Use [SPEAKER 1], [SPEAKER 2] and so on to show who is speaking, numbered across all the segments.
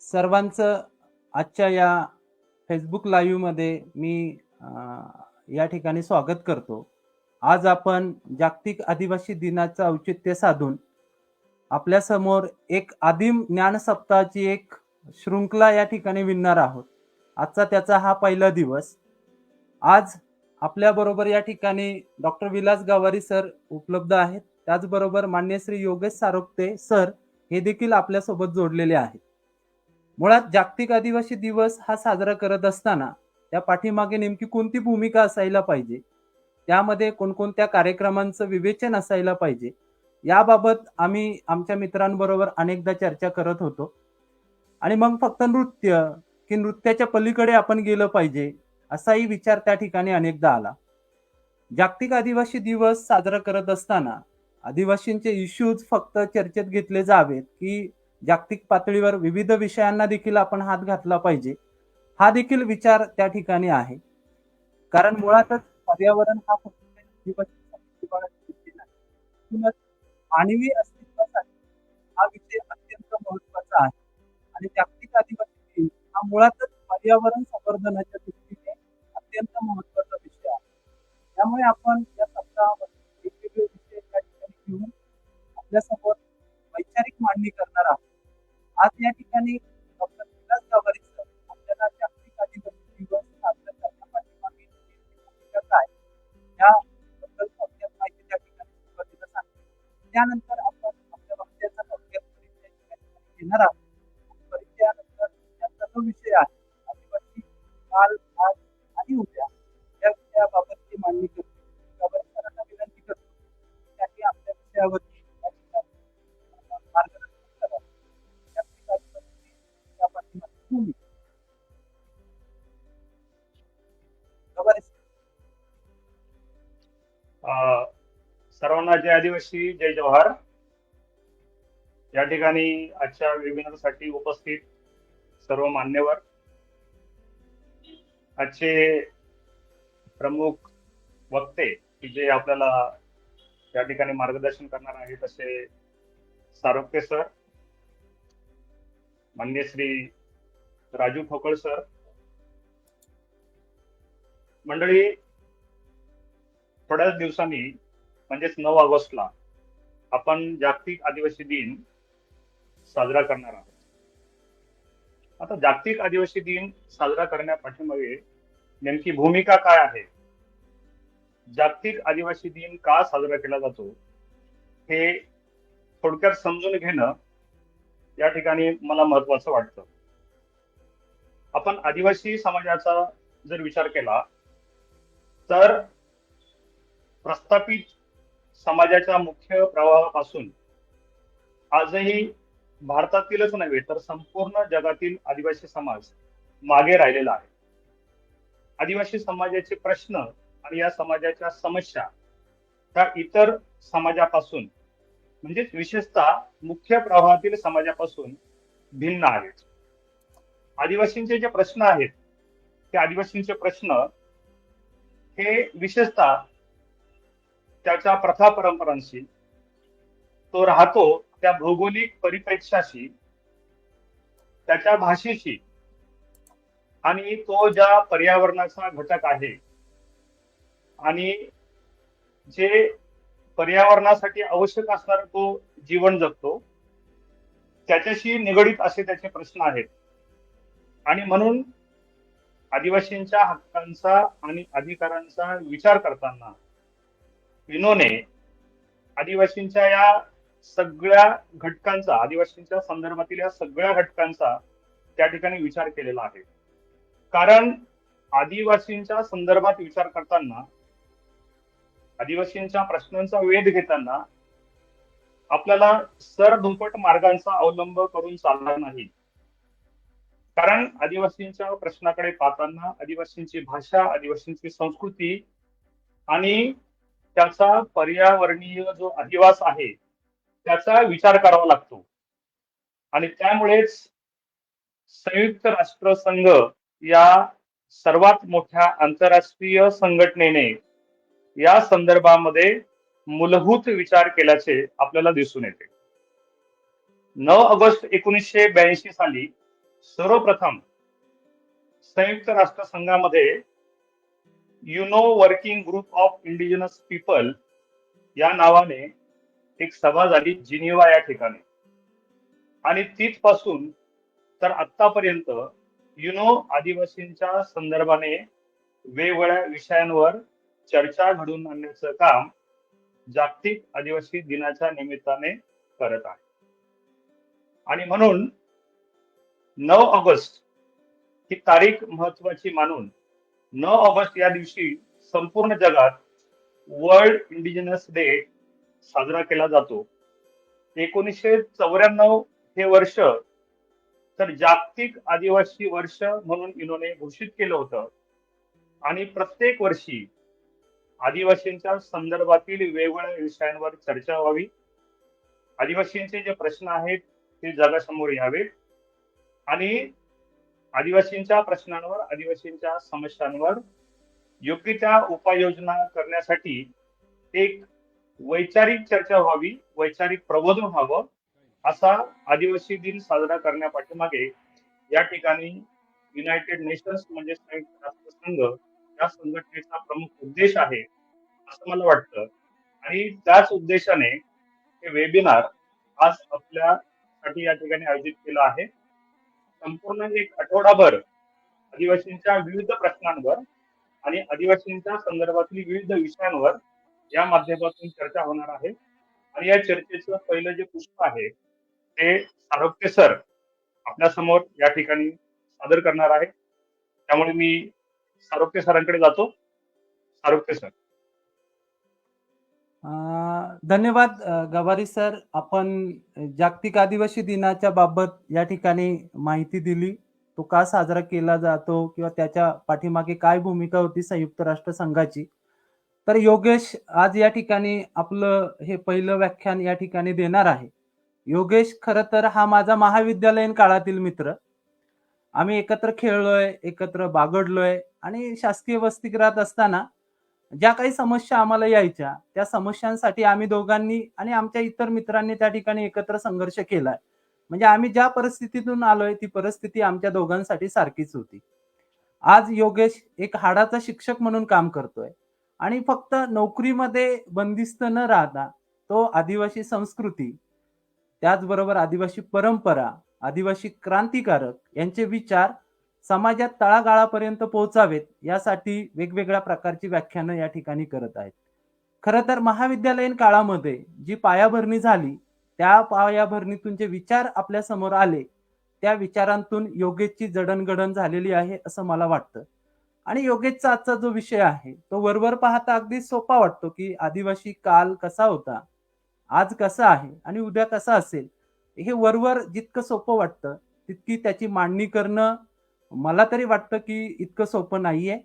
[SPEAKER 1] सर्वांचं आजच्या या फेसबुक लाईव्हमध्ये मी या ठिकाणी स्वागत करतो. आज आपण जागतिक आदिवासी दिनाचं औचित्य साधून आपल्यासमोर एक आदिम ज्ञान सप्ताहाची एक शृंखला या ठिकाणी विणणार आहोत. आजचा त्याचा हा पहिला दिवस. आज आपल्याबरोबर या ठिकाणी डॉक्टर विलास गावारी सर उपलब्ध आहेत. त्याचबरोबर मान्य श्री योगेश सारोक्ते सर हे देखील आपल्यासोबत जोडलेले आहेत. मुळात जागतिक आदिवासी दिवस हा साजरा करत असताना त्या पाठीमागे नेमकी कोणती भूमिका असायला पाहिजे, त्यामध्ये कोणकोणत्या कार्यक्रमांचं विवेचन असायला पाहिजे, याबाबत आम्ही आमच्या मित्रांबरोबर अनेकदा चर्चा करत होतो. आणि मग फक्त नृत्य की नृत्याच्या पलीकडे आपण गेलं पाहिजे असाही विचार त्या ठिकाणी अनेकदा आला. जागतिक आदिवासी दिवस साजरा करत असताना आदिवासींचे इश्यूज फक्त चर्चेत घेतले जावेत की जागतिक पातळीवर विविध विषयांना देखील आपण हात घातला पाहिजे, हा देखील विचार त्या ठिकाणी आहे. कारण मुळातच पर्यावरण हा फक्त आदिवासी नाही, म्हणूनच मानवी अस्तित्वासाठी हा विषय अत्यंत महत्वाचा आहे. आणि जागतिक आदिवासी दिन हा मुळातच पर्यावरण संवर्धनाच्या दृष्टीने अत्यंत महत्वाचा विषय आहे. त्यामुळे आपण या सप्ताहामध्ये वेगवेगळे विषय त्या ठिकाणी घेऊन आपल्यासमोर वैचारिक मांडणी करणार आहोत. आज या ठिकाणी डॉक्टर विलास गावारी सर आपल्याला जागतिक आदिवासी दिवस साजरा करण्यापाठीमागे भूमिका काय याबद्दल थोडक्यात माहिती त्या ठिकाणी सुरुवातीला सांगतील. त्यानंतर आपण आपल्या वक्त्याचा थोडक्यात परिचय त्या ठिकाणी घेणार आहोत. परिचयानंतर त्याचा जो विषय आहे आदिवासी काल, आज आणि उद्या या विषयाबाबतची मांडणी करतो. गावारी सरांना विनंती करतो की त्यांनी आपल्या विषयावरती त्या ठिकाणी मार्गदर्शन करावं. जागतिक आदिवासी दिनाच्या पाठीमागची भूमिका. गावारी सर.
[SPEAKER 2] सर्वांना जय आदिवासी, जय जवाहर. या ठिकाणी आजच्या वेबिनारसाठी उपस्थित सर्व मान्यवर, आजचे प्रमुख वक्ते की जे आपल्याला या ठिकाणी मार्गदर्शन करणार आहेत असे सारोक्ते सर, मान्य श्री राजू ठोकळ सर. मंडळी, थोड्याच दिवसांनी म्हणजेच 9 ऑगस्टला आपण जागतिक आदिवासी दिन साजरा करणार आहोत. आता जागतिक आदिवासी दिन साजरा करण्यापाठीमागे नेमकी भूमिका काय आहे, जागतिक आदिवासी दिन का साजरा केला जातो, हे थोडक्यात समजून घेणं या ठिकाणी मला महत्वाचं वाटतं. आपण आदिवासी समाजाचा जर विचार केला तर प्रस्थापित समाजाच्या मुख्य प्रवाहापासून आजही भारतातीलच नव्हे तर संपूर्ण जगातील आदिवासी समाज मागे राहिलेला आहे. आदिवासी समाजाचे प्रश्न आणि या समाजाच्या समस्या त्या इतर समाजापासून म्हणजेच विशेषतः मुख्य प्रवाहातील समाजापासून भिन्न आहेत. आदिवासींचे जे प्रश्न आहेत ते आदिवासींचे प्रश्न हे विशेषतः त्याच्या प्रथा परंपरांशी, तो राहतो त्या भौगोलिक परिप्रेक्ष्याशी, त्याच्या भाषेशी आणि तो ज्या पर्यावरणाचा घटक आहे आणि जे पर्यावरणासाठी आवश्यक असणारा तो जीवन जगतो त्याच्याशी निगडीत असे त्याचे प्रश्न आहेत. आणि म्हणून आदिवासींच्या हक्कांचा आणि अधिकारांचा विचार करताना विनोने आदिवासींच्या या सगळ्या घटकांचा, आदिवासींच्या संदर्भातील या सगळ्या घटकांचा त्या ठिकाणी विचार केलेला आहे. कारण आदिवासींच्या संदर्भात विचार करताना, आदिवासींच्या प्रश्नांचा वेध घेताना आपल्याला सरधोपट मार्गांचा अवलंब करून चालणार नाही. कारण आदिवासींच्या प्रश्नाकडे पाहताना आदिवासींची भाषा, आदिवासींची संस्कृती आणि त्याचा पर्यावरणीय जो अधिवास आहे त्याचा विचार करावा लागतो. आणि त्यामुळेच संयुक्त राष्ट्र संघ या सर्वात मोठ्या आंतरराष्ट्रीय संघटनेने या संदर्भामध्ये मूलभूत विचार केल्याचे आपल्याला दिसून येते. 9 ऑगस्ट 1982 साली सर्वप्रथम संयुक्त राष्ट्र संघामध्ये UNO working group of indigenous people या नावाने एक सभा झाली जिनिव्हा या ठिकाणी, आणि तिथपासून तर आतापर्यंत युनो आदिवासींच्या संदर्भाने वेगवेगळ्या विषयांवर चर्चा घडवून आणण्याचं काम जागतिक आदिवासी दिनाच्या निमित्ताने करत आहे. आणि म्हणून 9 ऑगस्ट ही तारीख महत्वाची मानून 9 ऑगस्ट या दिवशी संपूर्ण जगात वर्ल्ड इंडिजिनस डे साजरा केला जातो. 1994 हे वर्ष तर जागतिक आदिवासी वर्ष म्हणून युनोने घोषित केलं होतं, आणि प्रत्येक वर्षी आदिवासींच्या संदर्भातील वेगवेगळ्या विषयांवर चर्चा व्हावी, आदिवासींचे जे प्रश्न आहेत ते जगासमोर यावेत, आणि आदिवासींच्या प्रश्नांवर, आदिवासींच्या समस्यांवर योग्य त्या उपाययोजना करण्यासाठी एक वैचारिक चर्चा व्हावी, वैचारिक प्रबोधन व्हावं, असा आदिवासी दिन साजरा करण्यापाठीमागे या ठिकाणी युनायटेड नेशन्स म्हणजे संयुक्त राष्ट्र संघ या संघटनेचा प्रमुख उद्देश आहे असं मला वाटतं. आणि त्याच उद्देशाने हे वेबिनार आज आपल्यासाठी या ठिकाणी आयोजित केलं आहे. संपूर्ण एक आठवडाभर आदिवासींच्या विविध प्रश्नांवर आणि आदिवासींच्या संदर्भातील विविध विषयांवर या माध्यमातून चर्चा होणार आहे. आणि या चर्चेचं पहिलं जे पुष्प आहे ते सारोक्ते सर आपल्या समोर या ठिकाणी सादर करणार आहे. त्यामुळे मी सारोक्ते सरांकडे जातो. सारोक्ते सर.
[SPEAKER 1] धन्यवाद गवारी सर. आपण जागतिक आदिवासी दिनाच्या बाबत या ठिकाणी माहिती दिली. तो का साजरा केला जातो किंवा त्याच्या पाठीमागे काय भूमिका होती संयुक्त राष्ट्र संघाची. तर योगेश आज या ठिकाणी आपलं हे पहिलं व्याख्यान या ठिकाणी देणार आहे. योगेश खरं तर हा माझा महाविद्यालयीन काळातील मित्र. आम्ही एकत्र खेळलोय, एकत्र बागडलोय, आणि शासकीय वसतिगृहात असताना ज्या काही समस्या आम्हाला यायच्या त्या समस्यांसाठी आम्ही दोघांनी आणि आमच्या इतर मित्रांनी त्या ठिकाणी एकत्र संघर्ष केलाय. म्हणजे आम्ही ज्या परिस्थितीतून आलोय ती परिस्थिती आमच्या दोघांसाठी सारखीच होती. आज योगेश एक हाडाचा शिक्षक म्हणून काम करतोय, आणि फक्त नोकरीमध्ये बंदिस्त न राहता तो आदिवासी संस्कृती, त्याचबरोबर आदिवासी परंपरा, आदिवासी क्रांतिकारक यांचे विचार समाजात तळागाळापर्यंत पोहोचावेत यासाठी वेगवेगळ्या प्रकारची व्याख्यानं या ठिकाणी करत आहेत. खरं तर महाविद्यालयीन काळामध्ये जी पायाभरणी झाली त्या पायाभरणीतून जे विचार आपल्या समोर आले त्या विचारांतून योगेशची जडणघडण झालेली आहे असं मला वाटतं. आणि योगेशचा आजचा जो विषय आहे तो वरवर पाहता अगदी सोपा वाटतो की आदिवासी काल कसा होता, आज कसा आहे आणि उद्या कसा असेल. हे वरवर जितकं सोपं वाटतं तितकी त्याची मांडणी करणं मला तरी वाटतं की इतकं सोपं नाहीये.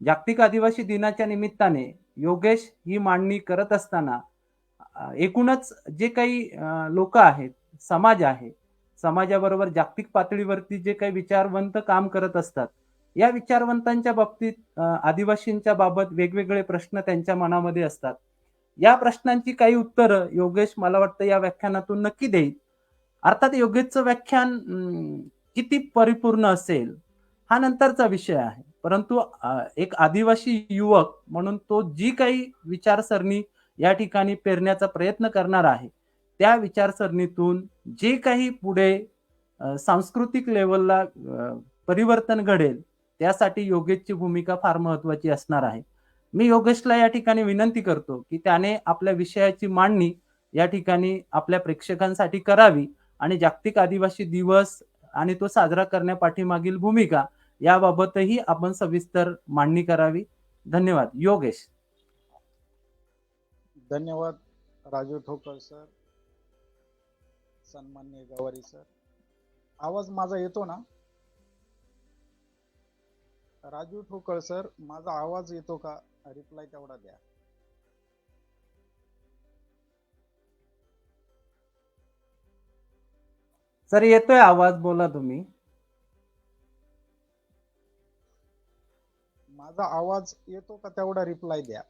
[SPEAKER 1] जागतिक आदिवासी दिनाच्या निमित्ताने योगेश ही मांडणी करत असताना एकूणच जे काही लोक आहेत, समाज आहे, समाजाबरोबर जागतिक पातळीवरती जे काही विचारवंत काम करत असतात, या विचारवंतांच्या बाबतीत आदिवासींच्या बाबत वेगवेगळे प्रश्न त्यांच्या मनामध्ये असतात. या प्रश्नांची काही उत्तरं योगेश मला वाटतं या व्याख्यानातून नक्की देईल. अर्थात योगेशचं व्याख्यान किती परिपूर्ण असेल हा नंतरचा विषय आहे, परंतु एक आदिवासी युवक म्हणून तो जी काही विचारसरणी या ठिकाणी पेरण्याचा प्रयत्न करणार आहे त्या विचारसरणीतून जे काही पुढे सांस्कृतिक लेवलला परिवर्तन घडेल त्यासाठी योगेशची भूमिका फार महत्वाची असणार आहे. मी योगेशला या ठिकाणी विनंती करतो की त्याने आपल्या विषयाची मांडणी या ठिकाणी आपल्या प्रेक्षकांसाठी करावी आणि जागतिक आदिवासी दिवस आणि तो साजरा करण्यापाठीमागील भूमिका याबाबतही आपण सविस्तर मांडणी करावी. धन्यवाद. योगेश.
[SPEAKER 3] धन्यवाद राजू ठोकळ सर, सन्माननीय गवारी सर. आवाज माझा येतो ना? राजू ठोकळ सर, माझा आवाज येतो का? रिप्लाय तेवढा द्या.
[SPEAKER 1] सर येतोय आवाज, बोला तुम्ही.
[SPEAKER 3] माझा आवाज येतो का तेवढा रिप्लाय द्या.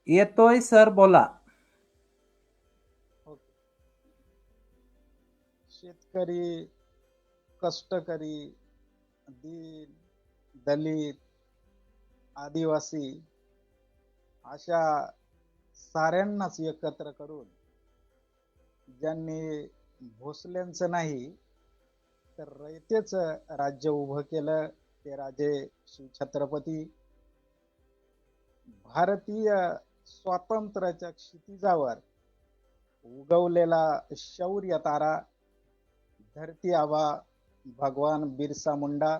[SPEAKER 1] येतोय सर, बोला.
[SPEAKER 3] ओके. शेतकरी कष्टकरी, दीन, दलित, आदिवासी अशा साऱ्यांनाच एकत्र करून ज्यांनी भोसल्यांचं नाही तर रयतेच राज्य उभं केलं ते राजे शिवछत्रपती. भारतीय स्वातंत्र्याच्या क्षितिजावर उगवलेला शौर्य तारा धरती आबा भगवान बिरसा मुंडा.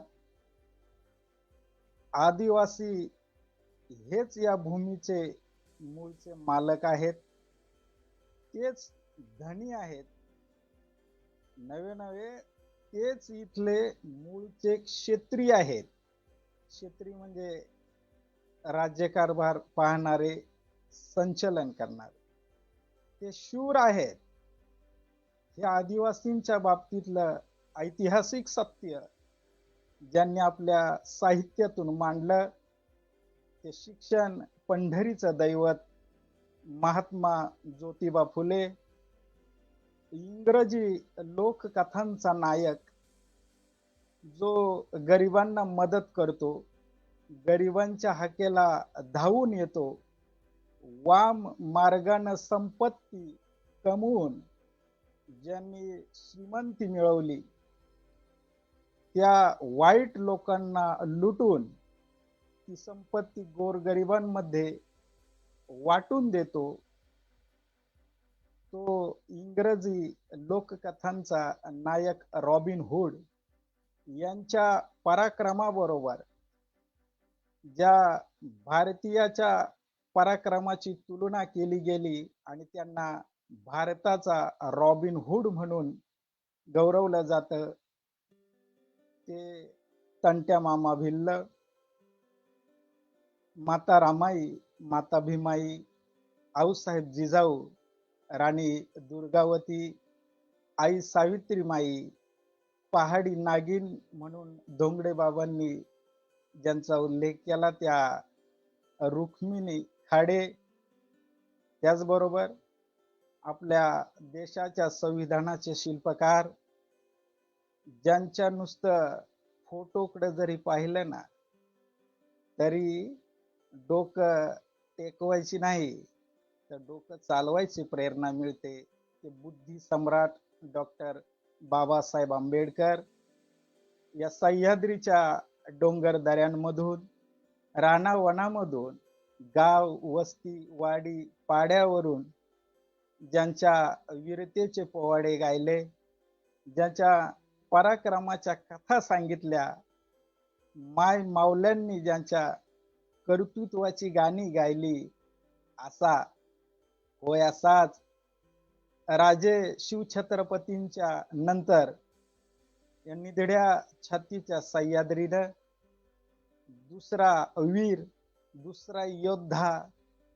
[SPEAKER 3] आदिवासी हेच या भूमीचे मूळचे मालक आहेत, तेच धनी आहेत. नवे नवे तेच इथले मूळचे क्षेत्री आहेत. क्षेत्री म्हणजे राज्यकारभार पाहणारे, संचलन करणारे, ते शूर आहेत. हे आदिवासींच्या बाबतीतलं ऐतिहासिक सत्य ज्यांनी आपल्या साहित्यातून मांडलं ते शिक्षण पंढरीचं दैवत महात्मा ज्योतिबा फुले, इंग्रजी लोककथांचा नायक जो गरिबांना मदत करतो, गरिबांच्या हाकेला धावून येतो, वाम मार्गाने संपत्ती कमवून ज्यांनी श्रीमंती मिळवली त्या वाईट लोकांना लुटून ती संपत्ती गोरगरिबांमध्ये वाटून देतो, तो इंग्रजी लोककथांचा नायक रॉबिन हुड यांच्या पराक्रमाबरोबर ज्या भारतीयाच्या पराक्रमाची तुलना केली गेली आणि त्यांना भारताचा रॉबिन हुड म्हणून गौरवलं जातं ते तंट्या मामा भिल्ल. माता रामाई, माता भीमाई, आऊसाहेब जिजाऊ, राणी दुर्गावती, आई सावित्रीमाई, पहाडी नागिन म्हणून धोंगडे बाबांनी ज्यांचा उल्लेख केला त्या रुक्मिणी खाडे. त्याचबरोबर आपल्या देशाच्या संविधानाचे शिल्पकार ज्यांच्या नुसतं फोटोकडे जरी पाहिलं ना तरी डोकं टेकवायची नाही तर डोकं चालवायची प्रेरणा मिळते. ते बुद्धी सम्राट डॉक्टर बाबासाहेब आंबेडकर. या सह्याद्रीच्या डोंगर दऱ्यांमधून, रानावनामधून, गाव वस्ती वाडी पाड्यावरून ज्यांच्या वीरतेचे पोवाडे गायले, ज्यांच्या पराक्रमाच्या कथा सांगितल्या, माय माऊल्यांनी ज्यांच्या कर्तृत्वाची गाणी गायली, असाच राजे शिवछत्रपतींच्या नंतर या निधड्या छातीच्या सह्याद्रीनं दुसरा वीर, दुसरा योद्धा,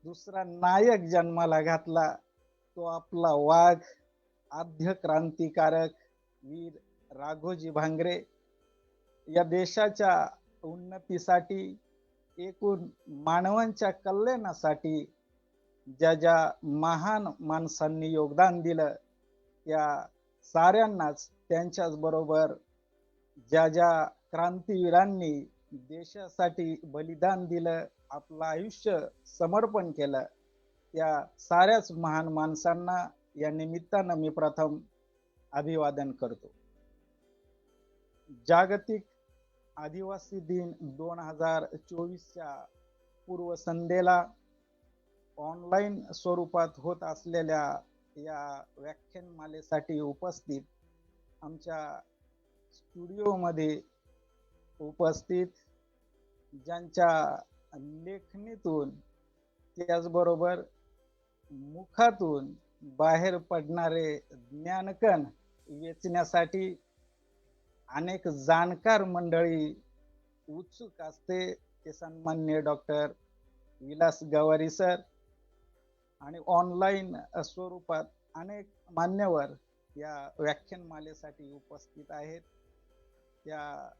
[SPEAKER 3] दुसरा नायक जन्माला घातला, तो आपला वाघ, आद्य क्रांतिकारक वीर राघोजी भांगरे. या देशाच्या उन्नतीसाठी, एकूण मानवांच्या कल्याणासाठी ज्या ज्या महान माणसांनी योगदान दिलं त्या साऱ्यांनाच, त्यांच्याच बरोबर ज्या ज्या क्रांतीवीरांनी देशासाठी बलिदान दिलं, आपलं आयुष्य समर्पण केलं, त्या साऱ्याच महान माणसांना या निमित्तानं मी प्रथम अभिवादन करतो. जागतिक आदिवासी दिन 2024च्या पूर्वसंध्येला ऑनलाईन स्वरूपात होत असलेल्या या व्याख्यानमालेसाठी उपस्थित, आमच्या स्टुडिओमध्ये उपस्थित, ज्यांच्या लेखणीतून त्याचबरोबर मुखातून बाहेर पडणारे ज्ञानकण वेचण्यासाठी अनेक जाणकार मंडळी उत्सुक असते, ते सन्माननीय डॉक्टर विलास गवारी सर आणि ऑनलाईन स्वरूपात अनेक मान्यवर या व्याख्यानमालेसाठी उपस्थित आहेत. त्या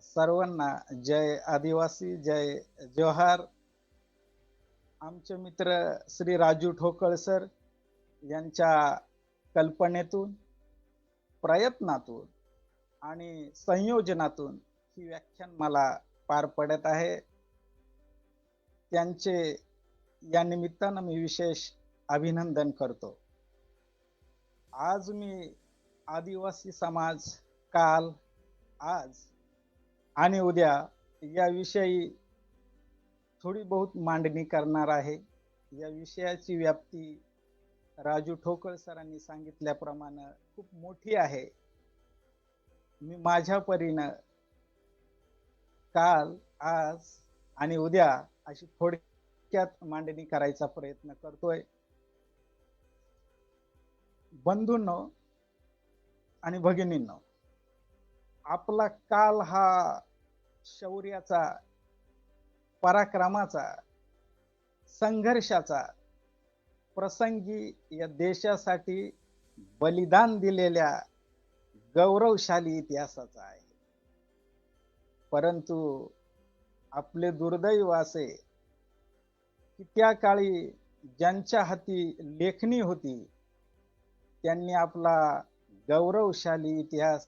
[SPEAKER 3] सर्वांना जय आदिवासी, जय जोहार. आमचे मित्र श्री राजू ठोकळ सर यांच्या कल्पनेतून, प्रयत्नातून आणि संयोजनातून ही व्याख्यान मला पार पडत आहे. त्यांचे या निमित्तानं मी विशेष अभिनंदन करतो. आज मी आदिवासी समाज काल, आज आणि उद्या याविषयी थोडी बहुत मांडणी करणार आहे. या विषयाची व्याप्ती राजू ठोकळ सरांनी सांगितल्याप्रमाणे खूप मोठी आहे. मी माझ्या परीनं काल, आज आणि उद्या अशी थोडक्यात मांडणी करायचा प्रयत्न करतोय. बंधूंनो आणि भगिनींनो, आपला काल हा शौर्याचा, पराक्रमाचा, संघर्षाचा, प्रसंगी या देशासाठी बलिदान दिलेल्या गौरवशाली इतिहासाचा आहे. परंतु आपले दुर्दैव असे की त्या काळी ज्यांच्या हाती लेखणी होती त्यांनी आपला गौरवशाली इतिहास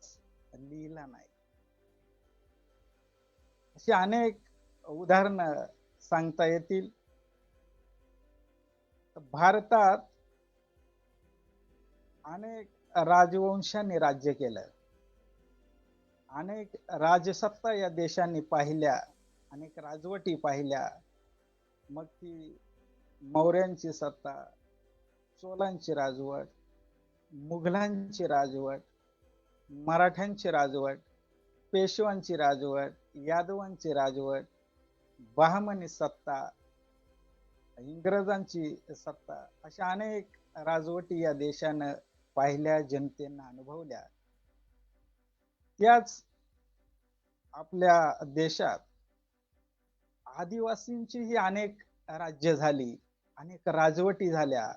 [SPEAKER 3] लिहिला नाही. अशी अनेक उदाहरणं सांगता येतील. भारतात अनेक राजवंशांनी राज्य केलं. अनेक राजसत्ता या देशांनी पाहिल्या, अनेक राजवटी पाहिल्या. मग ती मौर्यांची सत्ता, चोलांची राजवट, मुघलांची राजवट, मराठ्यांची राजवट, पेशवांची राजवट, यादवांची राजवट, बहामनी सत्ता, इंग्रजांची सत्ता, अशा अनेक राजवटी या देशानं पाहिल्या, जनतेनं अनुभवल्या. त्याच आपल्या देशात आदिवासींची ही अनेक राज्य झाली, अनेक राजवटी झाल्या.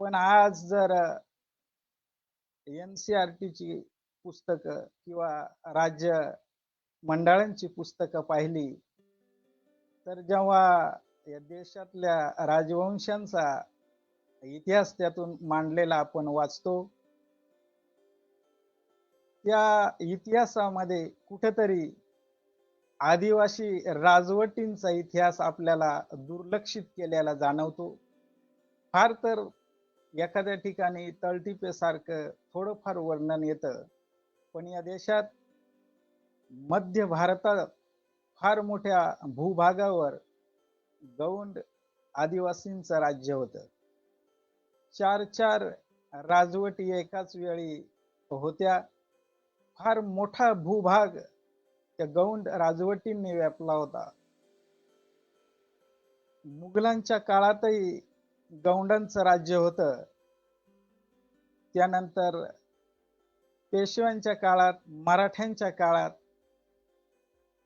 [SPEAKER 3] पण आज जर NCERTची पुस्तकं किंवा राज्य मंडळांची पुस्तकं पाहिली तर जेव्हा या देशातल्या राजवंशांचा इतिहास त्यातून मांडलेला आपण वाचतो, त्या इतिहासामध्ये कुठेतरी आदिवासी राजवटींचा इतिहास आपल्याला दुर्लक्षित केलेला जाणवतो. फार तर एखाद्या ठिकाणी तळटीपेसारखं थोडंफार वर्णन येतं, पण या देशात मध्य भारतात फार मोठ्या भूभागावर गौंड आदिवासींचं राज्य होतं. 4 राजवटी एकाच वेळी होत्या. फार मोठा भूभाग त्या गौंड राजवटींनी व्यापला होता. मुघलांच्या काळातही गौंडांचं राज्य होतं. त्यानंतर पेशव्यांच्या काळात, मराठ्यांच्या काळात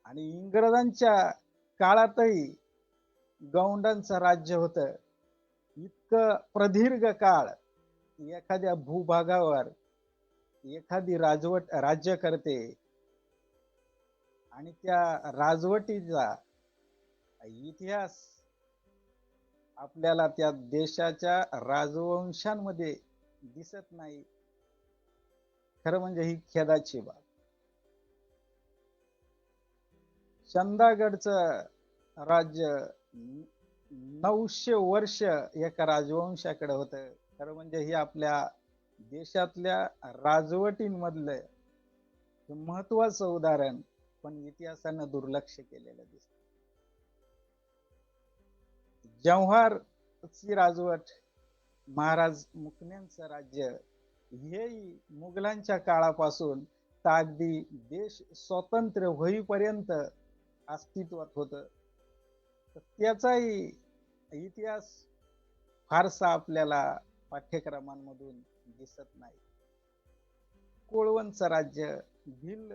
[SPEAKER 3] आणि इंग्रजांच्या काळातही गौंडांचं राज्य होतं. इतकं प्रदीर्घ काळ एखाद्या भूभागावर एखादी राजवट राज्य करते आणि त्या राजवटीचा इतिहास आपल्याला त्या देशाच्या राजवंशांमध्ये दिसत नाही. खरं म्हणजे ही खेदाची बाब. चंदागडचं राज्य 900 वर्ष एका राजवंशाकडे होतं. खरं म्हणजे ही आपल्या देशातल्या राजवटींमधलं महत्वाचं उदाहरण, पण इतिहासानं दुर्लक्ष केलेलं दिसतं. जव्हारची राजवट, महाराज मुकण्यांचं राज्य, हेही मुघलांच्या काळापासून तर अगदी देश स्वतंत्र होईपर्यंत अस्तित्वात होतं. त्याचाही इतिहास फारसा आपल्याला पाठ्यक्रमांमधून दिसत नाही. कोळवांचं राज्य, भिल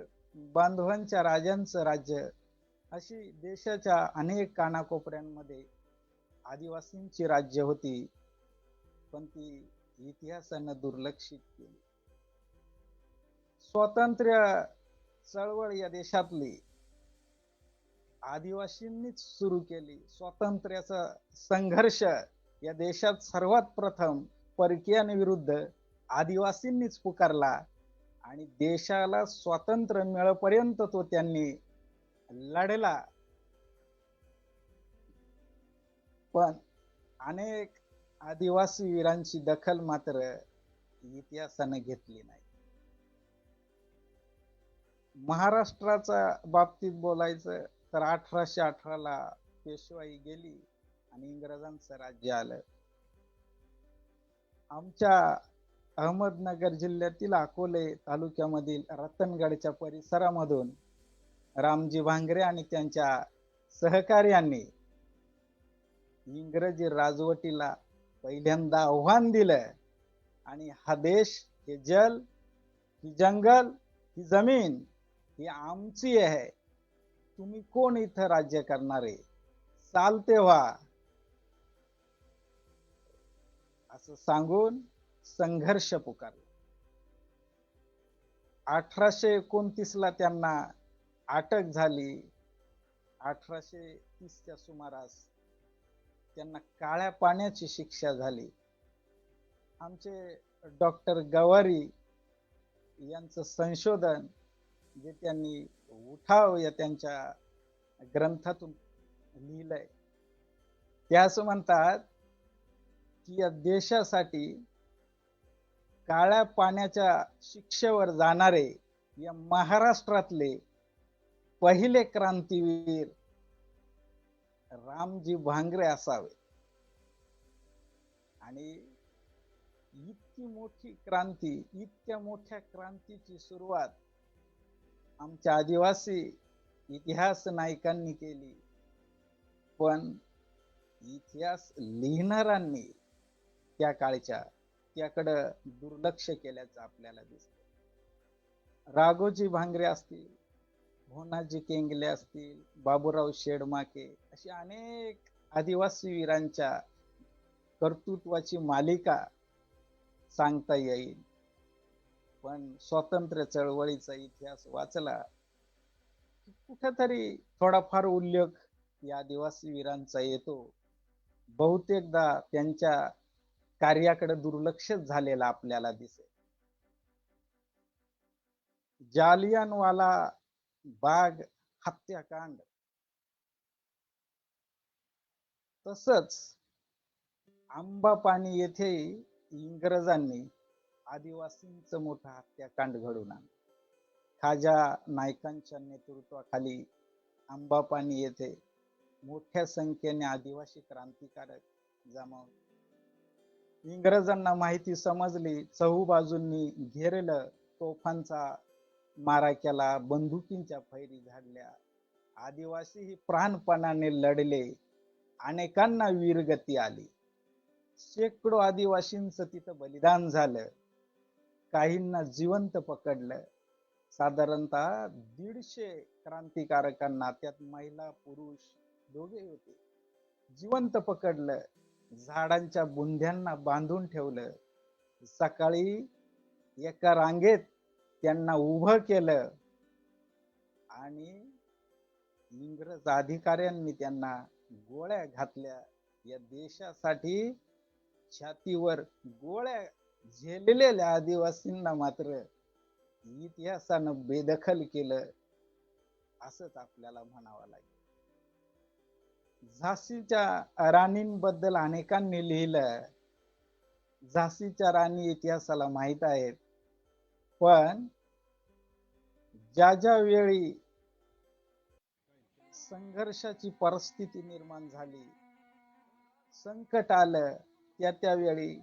[SPEAKER 3] बांधवांच्या राजांचं राज्य, अशी देशाच्या अनेक कानाकोपऱ्यांमध्ये आदिवासींची राज्य होती, पण ती इतिहासानं दुर्लक्षित केली. स्वातंत्र्य चळवळ या देशातली आदिवासींनीच सुरू केली. स्वातंत्र्याचा संघर्ष या देशात सर्वात प्रथम परकीयांविरुद्ध आदिवासींनीच पुकारला आणि देशाला स्वातंत्र्य मिळेपर्यंत तो त्यांनी लढला. पण अनेक आदिवासी वीरांची दखल मात्र इतिहासाने घेतली नाही. महाराष्ट्राच्या बाबतीत बोलायचं तर 1818ला पेशवाई गेली आणि इंग्रजांचं राज्य आलं. आमच्या अहमदनगर जिल्ह्यातील अकोले तालुक्यामधील रतनगडच्या परिसरामधून रामजी भांगरे आणि त्यांच्या सहकार्यांनी इंग्रजी राजवटीला पहिल्यांदा आव्हान दिलं आणि हा देश, हे जल, ही जंगल, ही जमीन ही आमची आहे, तुम्ही कोण इथं राज्य करणारे, चालते व्हा, असं सांगून संघर्ष पुकारला. 1829ला त्यांना अटक झाली. 1830च्या सुमारास त्यांना काळ्या पाण्याची शिक्षा झाली. आमचे डॉक्टर गवारी यांचं संशोधन जे त्यांनी उठाव या त्यांच्या ग्रंथातून लिहिलंय, ते असं म्हणतात की या देशासाठी काळ्या पाण्याच्या शिक्षेवर जाणारे या महाराष्ट्रातले पहिले क्रांतीवीर रामजी भांगरे असावे. आणि इतकी मोठी क्रांती, इतक्या मोठ्या क्रांतीची सुरुवात आमच्या आदिवासी इतिहास नायकांनी केली. पण इतिहास लिहिणाऱ्यांनी त्या काळच्या त्याकडं दुर्लक्ष केल्याचं आपल्याला दिसतं. राघोजी भांगरे असतील, भोनाजी केंगले असतील, बाबूराव शेडमाके, अशी अनेक आदिवासी वीरांच्या कर्तृत्वाची मालिका सांगता येईल. पण स्वातंत्र्य चळवळीचा इतिहास वाचला की कुठेतरी थोडाफार उल्लेख या आदिवासी वीरांचा येतो. बहुतेकदा त्यांच्या कार्याकडे दुर्लक्ष झालेलं आपल्याला दिसेल. जालियनवाला बाग हत्याकांड, तसंच आंबापानी येथे इंग्रजांनी आदिवासींचं मोठं हत्याकांड घडवून आणलं. खाजा नायकांच्या नेतृत्वाखाली आंबापानी येथे मोठ्या संख्येने आदिवासी क्रांतिकारक जमावले. इंग्रजांना माहिती समजली, चहूबाजूंनी घेरलं, तोफांचा मारा केला, बंदुकींच्या फैरी झाडल्या. आदिवासी ही प्राणपणाने लढले, अनेकांना वीरगती आली. शेकडो आदिवासींचं तिथं बलिदान झालं, काहींना जिवंत पकडलं. साधारणतः 150 क्रांतिकारकांना, त्यात महिला पुरुष दोघे होते, जिवंत पकडलं, झाडांच्या बुंध्यांना बांधून ठेवलं. सकाळी एका रांगेत त्यांना उभं केलं आणि इंग्रज अधिकाऱ्यांनी त्यांना गोळ्या घातल्या. या देशासाठी छातीवर गोळ्या झेललेल्या आदिवासींना मात्र इतिहासानं बेदखल केलं, असंच आपल्याला म्हणावं लागेल. झाशीच्या राणींबद्दल अनेकांनी लिहिलं. झाशीच्या राणी इतिहासाला माहित आहेत. पण ज्या वेळी संघर्षाची परिस्थिती निर्माण झाली, संकट आलं, त्यावेळी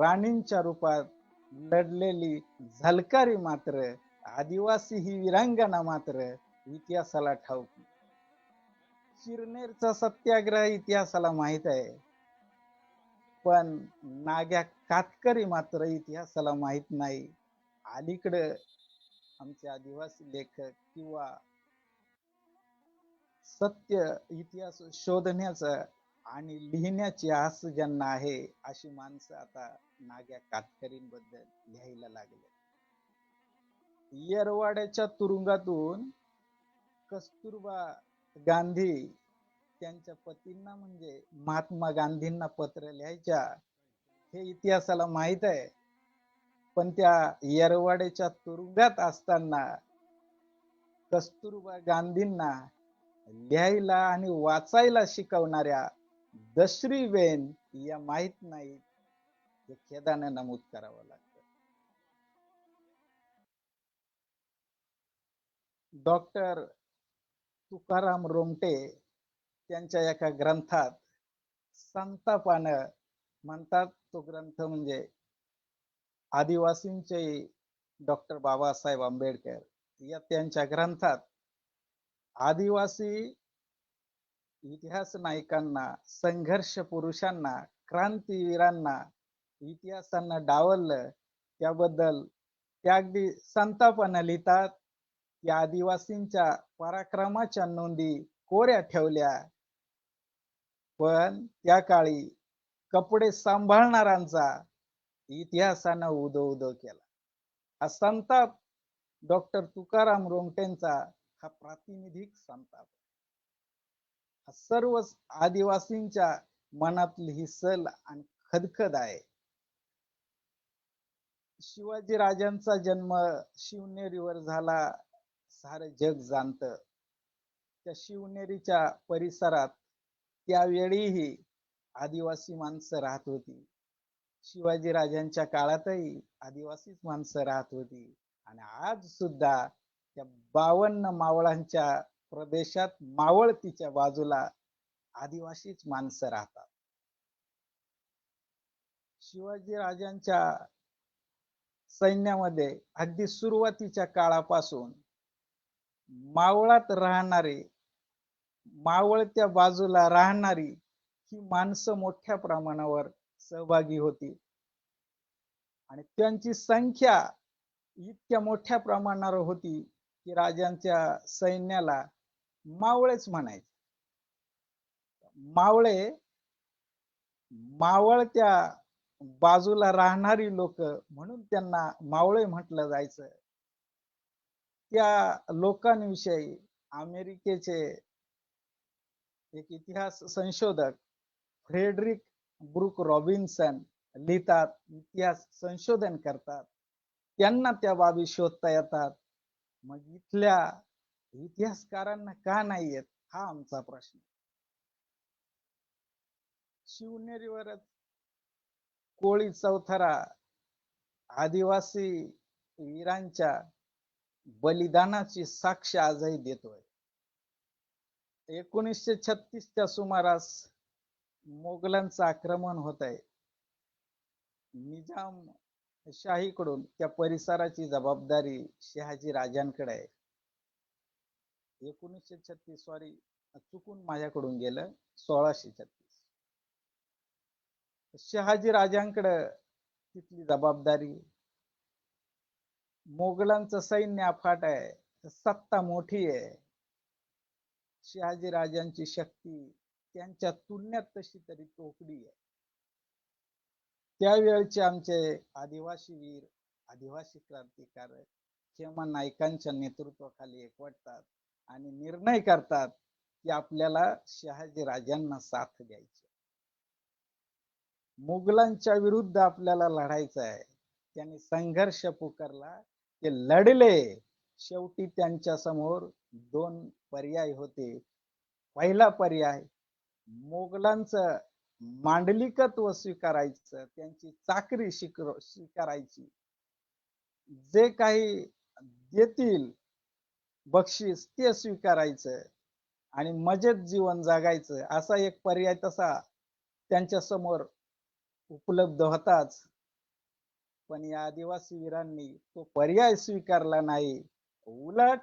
[SPEAKER 3] राणींच्या रूपात लढलेली झलकारी मात्र, आदिवासी ही वीरांगना मात्र इतिहासाला ठाऊक. चिरनेरचा सत्याग्रह इतिहासाला माहित आहे, पण नाग्या कातकरी मात्र इतिहासाला माहित नाही. अलीकडे आमचे आदिवासी लेखक किंवा सत्य इतिहास शोधण्याचं आणि लिहिण्याची आस ज्यांना आहे, अशी माणसं आता नाग्या कातकरींबद्दल लिहायला लागले. येरवाड्याच्या तुरुंगातून कस्तुरबा गांधी त्यांच्या पतींना म्हणजे महात्मा गांधींना पत्र लिहायच्या, हे इतिहासाला माहित आहे. पण त्या येरवाड्याच्या तुरुंगात असताना कस्तुरबा गांधींना लिहायला आणि वाचायला शिकवणाऱ्या दश्री बेन या माहित नाहीत, हे खेदाने नमूद करावं लागतं. डॉक्टर तुकाराम रोमटे त्यांच्या एका ग्रंथात संतापानं म्हणतात, तो ग्रंथ म्हणजे आदिवासींचे डॉक्टर बाबासाहेब आंबेडकर या त्यांच्या ग्रंथात आदिवासी इतिहास नायकांना, संघर्ष पुरुषांना, क्रांतीवीरांना, इतिहासांना डावललं त्याबद्दल त्या अगदी संतापानं लिहितात की आदिवासींच्या पराक्रमाच्या नोंदी कोऱ्या ठेवल्या, पण त्या काळी कपडे सांभाळणाऱ्यांचा इतिहासानं उदो उदो केला. हा संताप डॉक्टर तुकाराम रोमटेंचा हा प्रातिनिधिक संताप. हा सर्व आदिवासींच्या मनातली ही सल आणि खदखद आहे. शिवाजी राजांचा जन्म शिवनेरीवर झाला, सारं जग जाणतं. त्या शिवनेरीच्या परिसरात त्यावेळीही आदिवासी माणसं राहत होती. शिवाजी राजांच्या काळातही आदिवासीच माणसं राहत होती आणि आज सुद्धा त्या 52 मावळांच्या प्रदेशात मावळतीच्या बाजूला आदिवासीच माणसं राहतात. शिवाजी राजांच्या सैन्यामध्ये अगदी सुरुवातीच्या काळापासून मावळात राहणारे, मावळत्या बाजूला राहणारी ही माणसं मोठ्या प्रमाणावर सहभागी होती आणि त्यांची संख्या इतक्या मोठ्या प्रमाणावर होती की राजांच्या सैन्याला मावळेच म्हणायचे. मावळे, मावळत्या बाजूला राहणारी लोक म्हणून त्यांना मावळे म्हटलं जायचं. त्या लोकांविषयी अमेरिकेचे एक इतिहास संशोधक फ्रेडरिक ब्रूक रॉबिन्सन लिहितात, इतिहास संशोधन करतात. त्यांना त्या बाबी शोधता येतात. मग इथल्या इतिहासकारांना का नाही येत, हा आमचा प्रश्न. शिवनेरीवरच कोळी चौथरा आदिवासी वीरांच्या बलिदानाची साक्ष आजही देतोय. 1936च्या सुमारास मोगलांचं आक्रमण होत आहे. निजाम शाहीकडून त्या परिसराची जबाबदारी शहाजी राजांकडे आहे. 1936 सॉरी, चुकून माझ्याकडून गेलं, 1636. शहाजी राजांकडे तिथली जबाबदारी. मोगलांचं सैन्य अफाट आहे, सत्ता मोठी आहे. शहाजी राजांची शक्ती त्यांच्या तुलनेत तशी तरी तोकडी आहे. त्यावेळचे आमचे आदिवासी वीर, आदिवासी क्रांतिकारक खेमा नायकांच्या नेतृत्वाखाली एकवटतात आणि निर्णय करतात की आपल्याला शहाजी राजांना साथ द्यायची. मुघलांच्या विरुद्ध आपल्याला लढायचं आहे. त्यांनी संघर्ष पुकारला, ते लढले. शेवटी त्यांच्या समोर 2 पर्याय होते. पहिला पर्याय मोगलांचं मांडलिकत्व स्वीकारायचं, त्यांची चाकरी स्वीकारायची, जे काही देतील बक्षीस ते स्वीकारायचं आणि मजेत जीवन जगायचं. असा एक पर्याय तसा त्यांच्या समोर उपलब्ध होताच. पण या आदिवासी वीरांनी तो पर्याय स्वीकारला नाही. उलट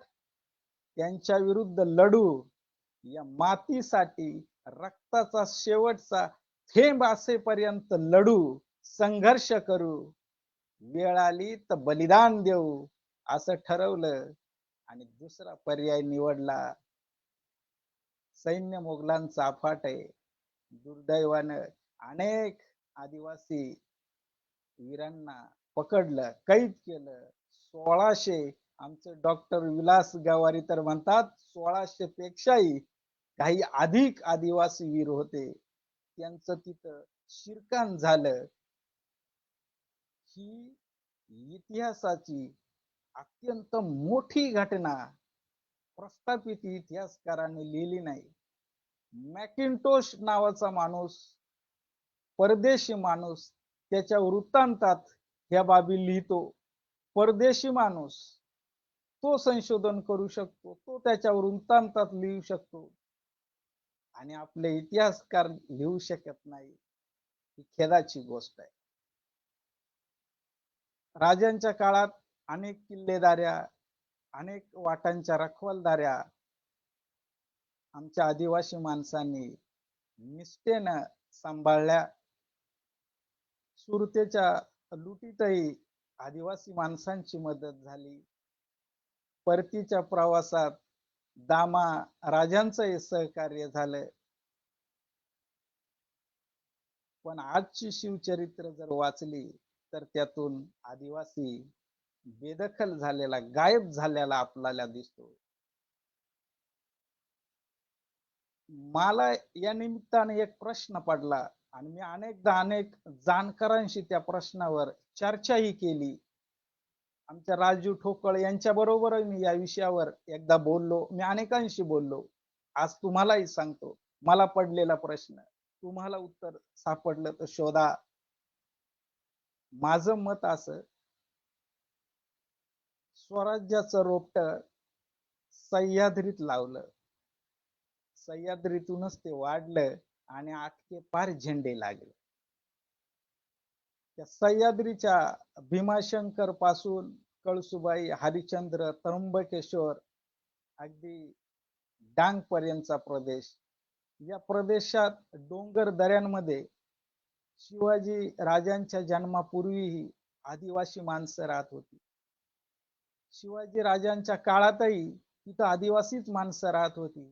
[SPEAKER 3] त्यांच्या विरुद्ध लढू, या मातीसाठी रक्ताचा शेवटचा थेंब असेपर्यंत लढू, संघर्ष करू, वेळ आली तर बलिदान देऊ, असं ठरवलं आणि दुसरा पर्याय निवडला. सैन्य मोगलांचा अफाट आहे. दुर्दैवानं अनेक आदिवासी वीरांना पकडलं, कैद केलं. 1600, आमचे डॉक्टर विलास गवारी तर म्हणतात 1600 पेक्षाही काही अधिक आदिवासी वीर होते. त्यांचं तिथं शिरकाण झालं. ही इतिहासाची अत्यंत मोठी घटना प्रस्थापित इतिहासकारांनी लिहिली नाही. मॅकिंटोश नावाचा माणूस, परदेशी माणूस, त्याच्या वृत्तांतात ह्या बाबी लिहितो. परदेशी माणूस तो संशोधन करू शकतो, तो त्याच्या वृत्तांतात लिहू शकतो आणि आपले इतिहासकार लिहू शकत नाही, ही खेदाची गोष्ट आहे. राजांच्या काळात अनेक किल्लेदाऱ्या, अनेक वाटांच्या रखवालदाऱ्या आमच्या आदिवासी माणसांनी निष्ठेनं सांभाळल्या. सुरतेच्या लुटीतही आदिवासी माणसांची मदत झाली. परतीच्या प्रवासात दामा राजांचंही सहकार्य झालं. पण आजची शिवचरित्र जर वाचली तर त्यातून आदिवासी बेदखल झालेला, गायब झालेला आपल्याला दिसतो. मला या निमित्ताने एक प्रश्न पडला आणि मी अनेकदा अनेक जाणकारांशी त्या प्रश्नावर चर्चाही केली. आमच्या राजू ठोकळ यांच्या बरोबर मी या विषयावर एकदा बोललो, मी अनेकांशी बोललो. आज तुम्हालाही सांगतो, मला पडलेला प्रश्न तुम्हाला उत्तर सापडलं तर शोधा. माझं मत असं, स्वराज्याचं रोपट सह्याद्रीत लावलं, सह्याद्रीतूनच ते वाढलं आणि आटके पार झेंडे लागले. त्या सह्याद्रीच्या भीमाशंकर पासून कळसुबाई, हरिश्चंद्र, त्र्यंबकेश्वर, अगदी डांग पर्यंतचा प्रदेश, या प्रदेशात डोंगर दऱ्यांमध्ये शिवाजी राजांच्या जन्मापूर्वीही आदिवासी माणसं राहत होती. शिवाजी राजांच्या काळातही तिथं आदिवासीच माणसं राहत होती.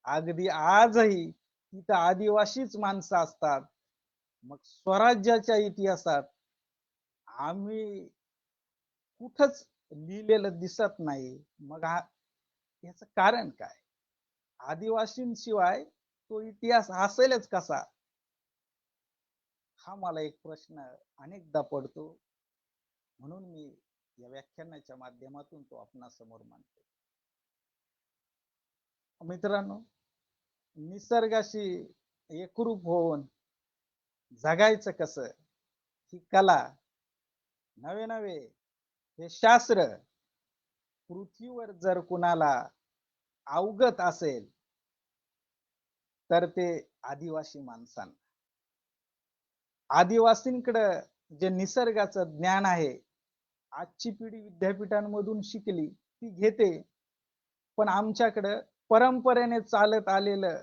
[SPEAKER 3] अगदी आजही तिथं आदिवासीच माणसं असतात. मग स्वराज्याच्या इतिहासात आम्ही कुठंच लिहिलेलं दिसत नाही. मग याचं कारण काय? आदिवासींशिवाय तो इतिहास असेलच कसा? हा मला एक प्रश्न अनेकदा पडतो. म्हणून मी या व्याख्यानाच्या माध्यमातून तो आपणासमोर मांडतो. मित्रांनो, निसर्गाशी एकरूप होऊन जगायचं कसं, ही कला नवे नवे हे शास्त्र पृथ्वीवर जर कुणाला अवगत असेल तर ते आदिवासी माणसांना. आदिवासींकडे जे निसर्गाचं ज्ञान आहे, आजची पिढी विद्यापीठांमधून शिकली ती घेते, पण आमच्याकडं परंपरेने चालत आलेलं,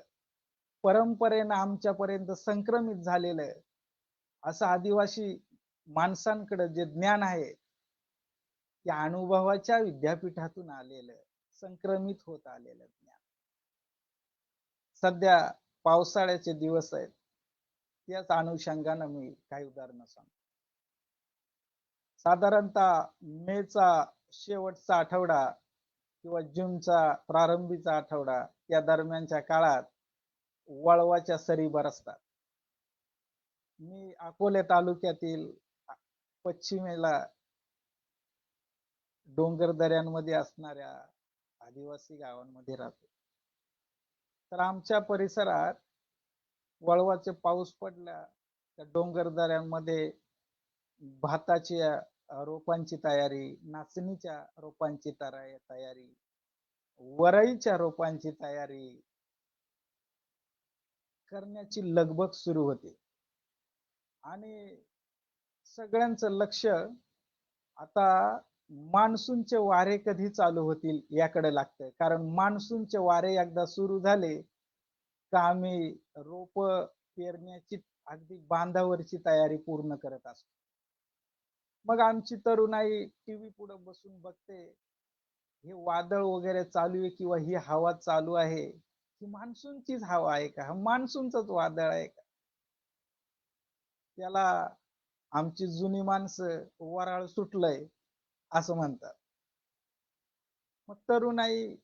[SPEAKER 3] परंपरेनं आमच्यापर्यंत संक्रमित झालेलं असं आदिवासी माणसांकडे जे ज्ञान आहे, त्या अनुभवाच्या विद्यापीठातून आलेलं, संक्रमित होत आलेलं ज्ञान. सध्या पावसाळ्याचे दिवस आहेत, त्याच अनुषंगाने मी काही उदाहरणं सांगतो. साधारणतः मेचा शेवटचा आठवडा किंवा जूनचा प्रारंभीचा आठवडा या दरम्यानच्या काळात वळवाच्या सरी बरसतात. मी अकोले तालुक्यातील पश्चिमेला डोंगर दऱ्यांमध्ये असणाऱ्या आदिवासी गावांमध्ये राहतो. तर आमच्या परिसरात वळवाचे पाऊस पडला तर डोंगर दऱ्यांमध्ये भाताच्या रोपांची तयारी, नाचणीच्या रोपांची तयारी, वरईच्या रोपांची तयारी करण्याची लगबग सुरू होते. आणि सगळ्यांचं लक्ष आता मान्सूनचे वारे कधी चालू होतील याकडे लागतंय. कारण मान्सूनचे वारे एकदा सुरू झाले का आम्ही रोप पेरण्याची अगदी बांधावरची तयारी पूर्ण करत असतो. मग आमची तरुणाई टीव्ही पुढे बसून बघते, हे वादळ वगैरे चालू आहे किंवा ही हवा चालू आहे, ही मान्सूनचीच हवा आहे का, मान्सूनचंच वादळ आहे का? त्याला आमची जुनी माणसं वराळ सुटलंय असं म्हणतात. मग तरुणाई,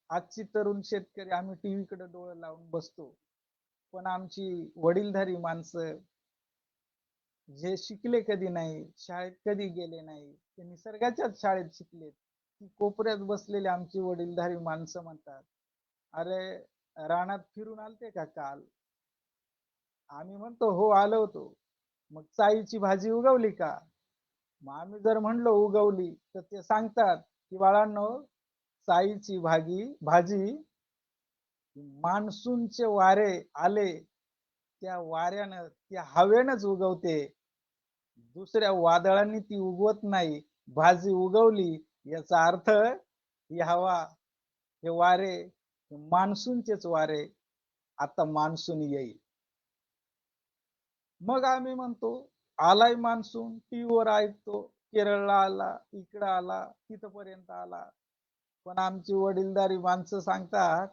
[SPEAKER 3] आजची तरुण शेतकरी आम्ही टीव्हीकडे डोळे लावून बसतो, पण आमची वडीलधारी माणसं जे शिकले कधी नाही, शाळेत कधी गेले नाही, ते निसर्गाच्याच शाळेत शिकलेत. ती कोपऱ्यात बसलेली आमची वडीलधारी माणसं म्हणतात, अरे रानात फिरून आलते का काल? आम्ही म्हणतो हो आलो होतो. मग चाईची भाजी उगवली का? मग आम्ही जर म्हणलो उगवली, तर ते सांगतात की बाळांनो, चाईची भाजी मान्सूनचे वारे आले, त्या वाऱ्यानं त्या हवेनंच उगवते. दुसऱ्या वादळांनी ती उगवत नाही. भाजी उगवली याचा अर्थ ही हवा, हे वारे, हे मान्सूनचेच वारे. आता मान्सून येईल. मग आम्ही म्हणतो आलाय मान्सून, टीव्हीवर ऐकतो, केरळला आला, इकडं आला, तिथपर्यंत आला. पण आमची वडीलधारी माणसं सांगतात,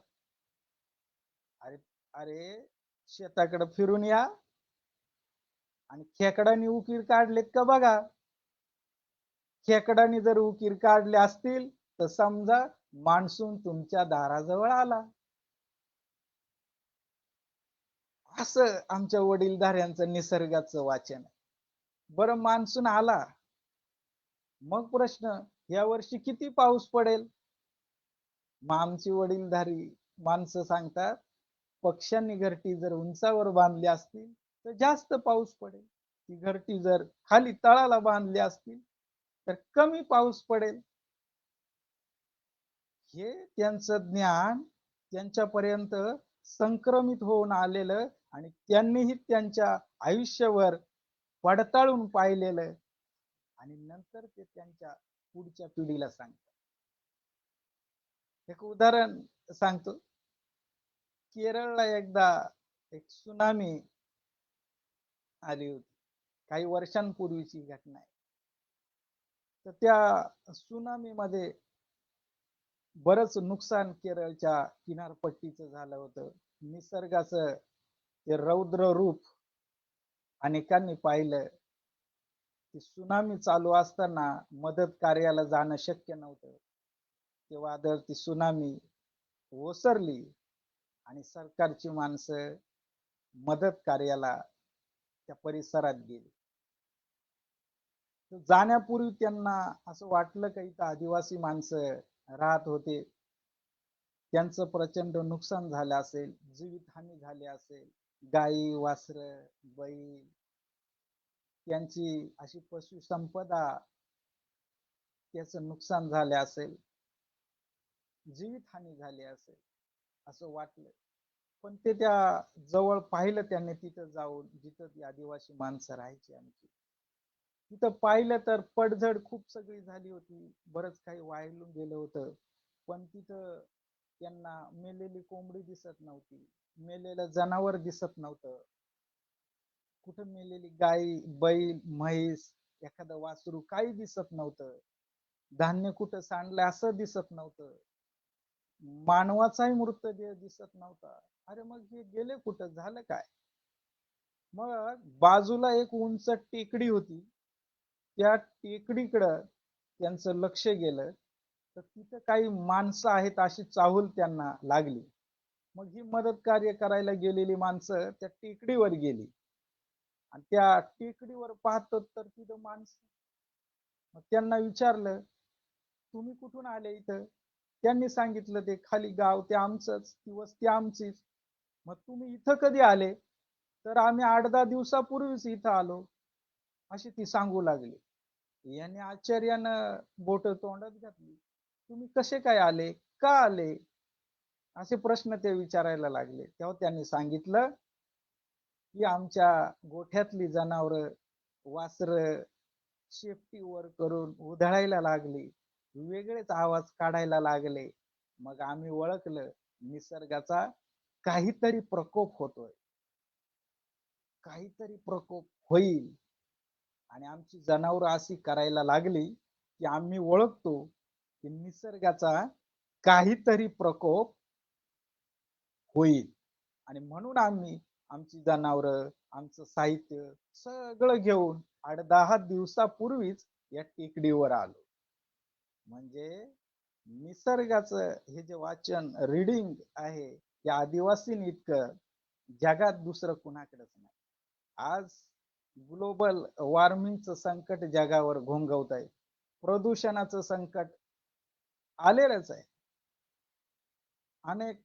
[SPEAKER 3] अरे अरे शेताकडे फिरून या आणि खेकडाने उकीर काढलेत का बघा. खेकडाने जर उकीर काढले असतील तर समजा मान्सून तुमच्या दाराजवळ आला. असं आमच्या वडीलधाऱ्यांचं निसर्गाचं वाचन. बरं मान्सून आला, मग प्रश्न, या वर्षी किती पाऊस पडेल? मग आमची वडीलधारी माणसं सांगतात, पक्ष्यांनी घरटी जर उंचावर बांधली असतील तर जास्त पाऊस पडेल. ती घरटी जर खाली तळाला बांधली असतील तर कमी पाऊस पडेल. हे त्यांचं ज्ञान त्यांच्यापर्यंत संक्रमित होऊन आलेलं आणि त्यांनीही त्यांच्या आयुष्यावर पडताळून पाहिलेलं आणि नंतर ते त्यांच्या पुढच्या पिढीला सांगतात. एक उदाहरण सांगतो. केरळला एकदा एक सुनामी आली होती. काही वर्षांपूर्वीची घटना आहे. तर त्या सुनामीमध्ये बरंच नुकसान केरळच्या किनारपट्टीचं झालं होतं. निसर्गाचं ते रौद्र रूप अनेकांनी पाहिलं. ती सुनामी चालू असताना मदत कार्याला जाणं शक्य नव्हतं. ते वादळ, ती सुनामी ओसरली आणि सरकारची माणसं मदत कार्याला त्या परिसरात गेली. जाण्यापूर्वी त्यांना असं वाटलं की इथं आदिवासी माणसं राहत होते, त्यांचं प्रचंड नुकसान झालं असेल, जीवितहानी झाली असेल, गाई, वासरं, बैल, त्यांची अशी पशुसंपदा त्याचं नुकसान झाले असेल, जीवितहानी झाली असेल असं वाटलं. पण ते त्या जवळ पाहिलं त्यांनी, तिथं जाऊन जिथं ती आदिवासी माणसं राहायची आमची, तिथं पाहिलं तर पडझड खूप सगळी झाली होती. बरंच काही वाळून गेलं होतं. पण तिथं त्यांना मेलेली कोंबडी दिसत नव्हती, मेलेलं जनावर दिसत नव्हतं, कुठं मेलेली गाय, बैल, म्हैस, एखादं वासरू काही दिसत नव्हतं. धान्य कुठं सांडलं असं दिसत नव्हतं. मानवाचाही मृतदेह दिसत नव्हता. अरे मग हे गेले कुठं, झालं काय? मग बाजूला एक उंच टेकडी होती. त्या टेकडीकडं त्यांचं लक्ष गेलं तर तिथं काही माणसं आहेत अशी चाहूल त्यांना लागली. मग ही मदत कार्य करायला गेलेली माणसं त्या टेकडीवर गेली आणि त्या टेकडीवर पाहतो तर तिथं माणसं. मग त्यांना विचारलं, तुम्ही कुठून आले इथं? त्यांनी सांगितलं, ते खाली गाव ते आमचंच, ती वस्ती आमचीच. मग तुम्ही इथं कधी आले? तर आम्ही 8-10 दिवसापूर्वीच इथं आलो, अशी ती सांगू लागली. याने आश्चर्यानं बोट तोंडात घातली. तुम्ही कसे काय आले, का आले, असे प्रश्न ते विचारायला लागले. तेव्हा त्यांनी सांगितलं की आमच्या गोठ्यातली जनावरं, वासरं शेपटी वर करून उधळायला लागली, वेगळेच आवाज काढायला लागले. मग आम्ही ओळखलं, निसर्गाचा काहीतरी प्रकोप होतोय, काहीतरी प्रकोप होईल. आणि आमची जनावरं अशी करायला लागली की आम्ही ओळखतो की निसर्गाचा काहीतरी प्रकोप होईल. आणि म्हणून आम्ही आमची जनावरं, आमचं साहित्य सगळं घेऊन 8-10 दिवसापूर्वीच या टेकडीवर आलो. म्हणजे निसर्गाचं हे जे वाचन, रीडिंग आहे, या आदिवासीं इतकं जगात दुसरं कुणाकडेच नाही. आज ग्लोबल वॉर्मिंगचं संकट जगावर घोंघवत आहे, प्रदूषणाचं संकट आलेलंच आहे. अनेक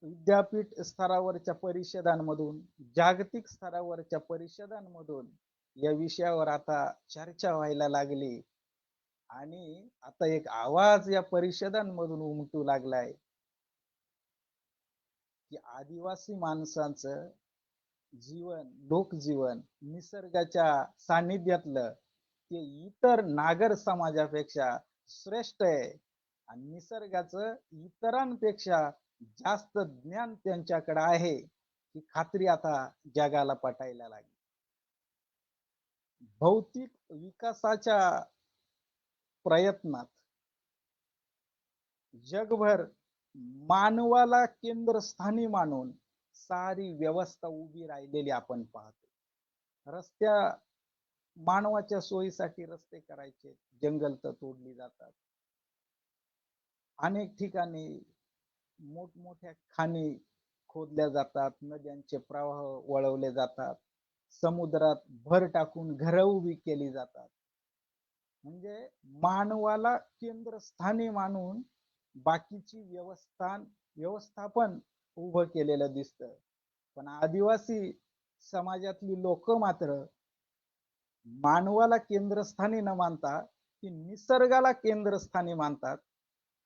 [SPEAKER 3] विद्यापीठ स्तरावरच्या परिषदांमधून, जागतिक स्तरावरच्या परिषदांमधून या विषयावर आता चर्चा व्हायला लागली आणि आता एक आवाज या परिषदांमधून उमटू लागलाय की आदिवासी माणसांचं जीवन, लोकजीवन निसर्गाच्या सानिध्यातलं ते इतर नागर समाजापेक्षा श्रेष्ठ आहे आणि निसर्गाचं इतरांपेक्षा जास्त ज्ञान त्यांच्याकडे आहे ही खात्री आता जगाला पटायला लागली. भौतिक विकासाच्या प्रयत्नात जगभर मानवाला केंद्रस्थानी मानून सारी व्यवस्था उभी राहिलेली आपण पाहतो. मानवाच्या सोयीसाठी रस्ते करायचे, जंगल तर तोडली जातात. अनेक ठिकाणी मोठमोठ्या खाणी खोदल्या जातात, नद्यांचे प्रवाह वळवले जातात, समुद्रात भर टाकून घरं उभी केली जातात. म्हणजे मानवाला केंद्रस्थानी मानून बाकीची व्यवस्थापन उभं केलेलं दिसतं. पण आदिवासी समाजातली लोक मात्र मानवाला केंद्रस्थानी न मानता ती निसर्गाला केंद्रस्थानी मानतात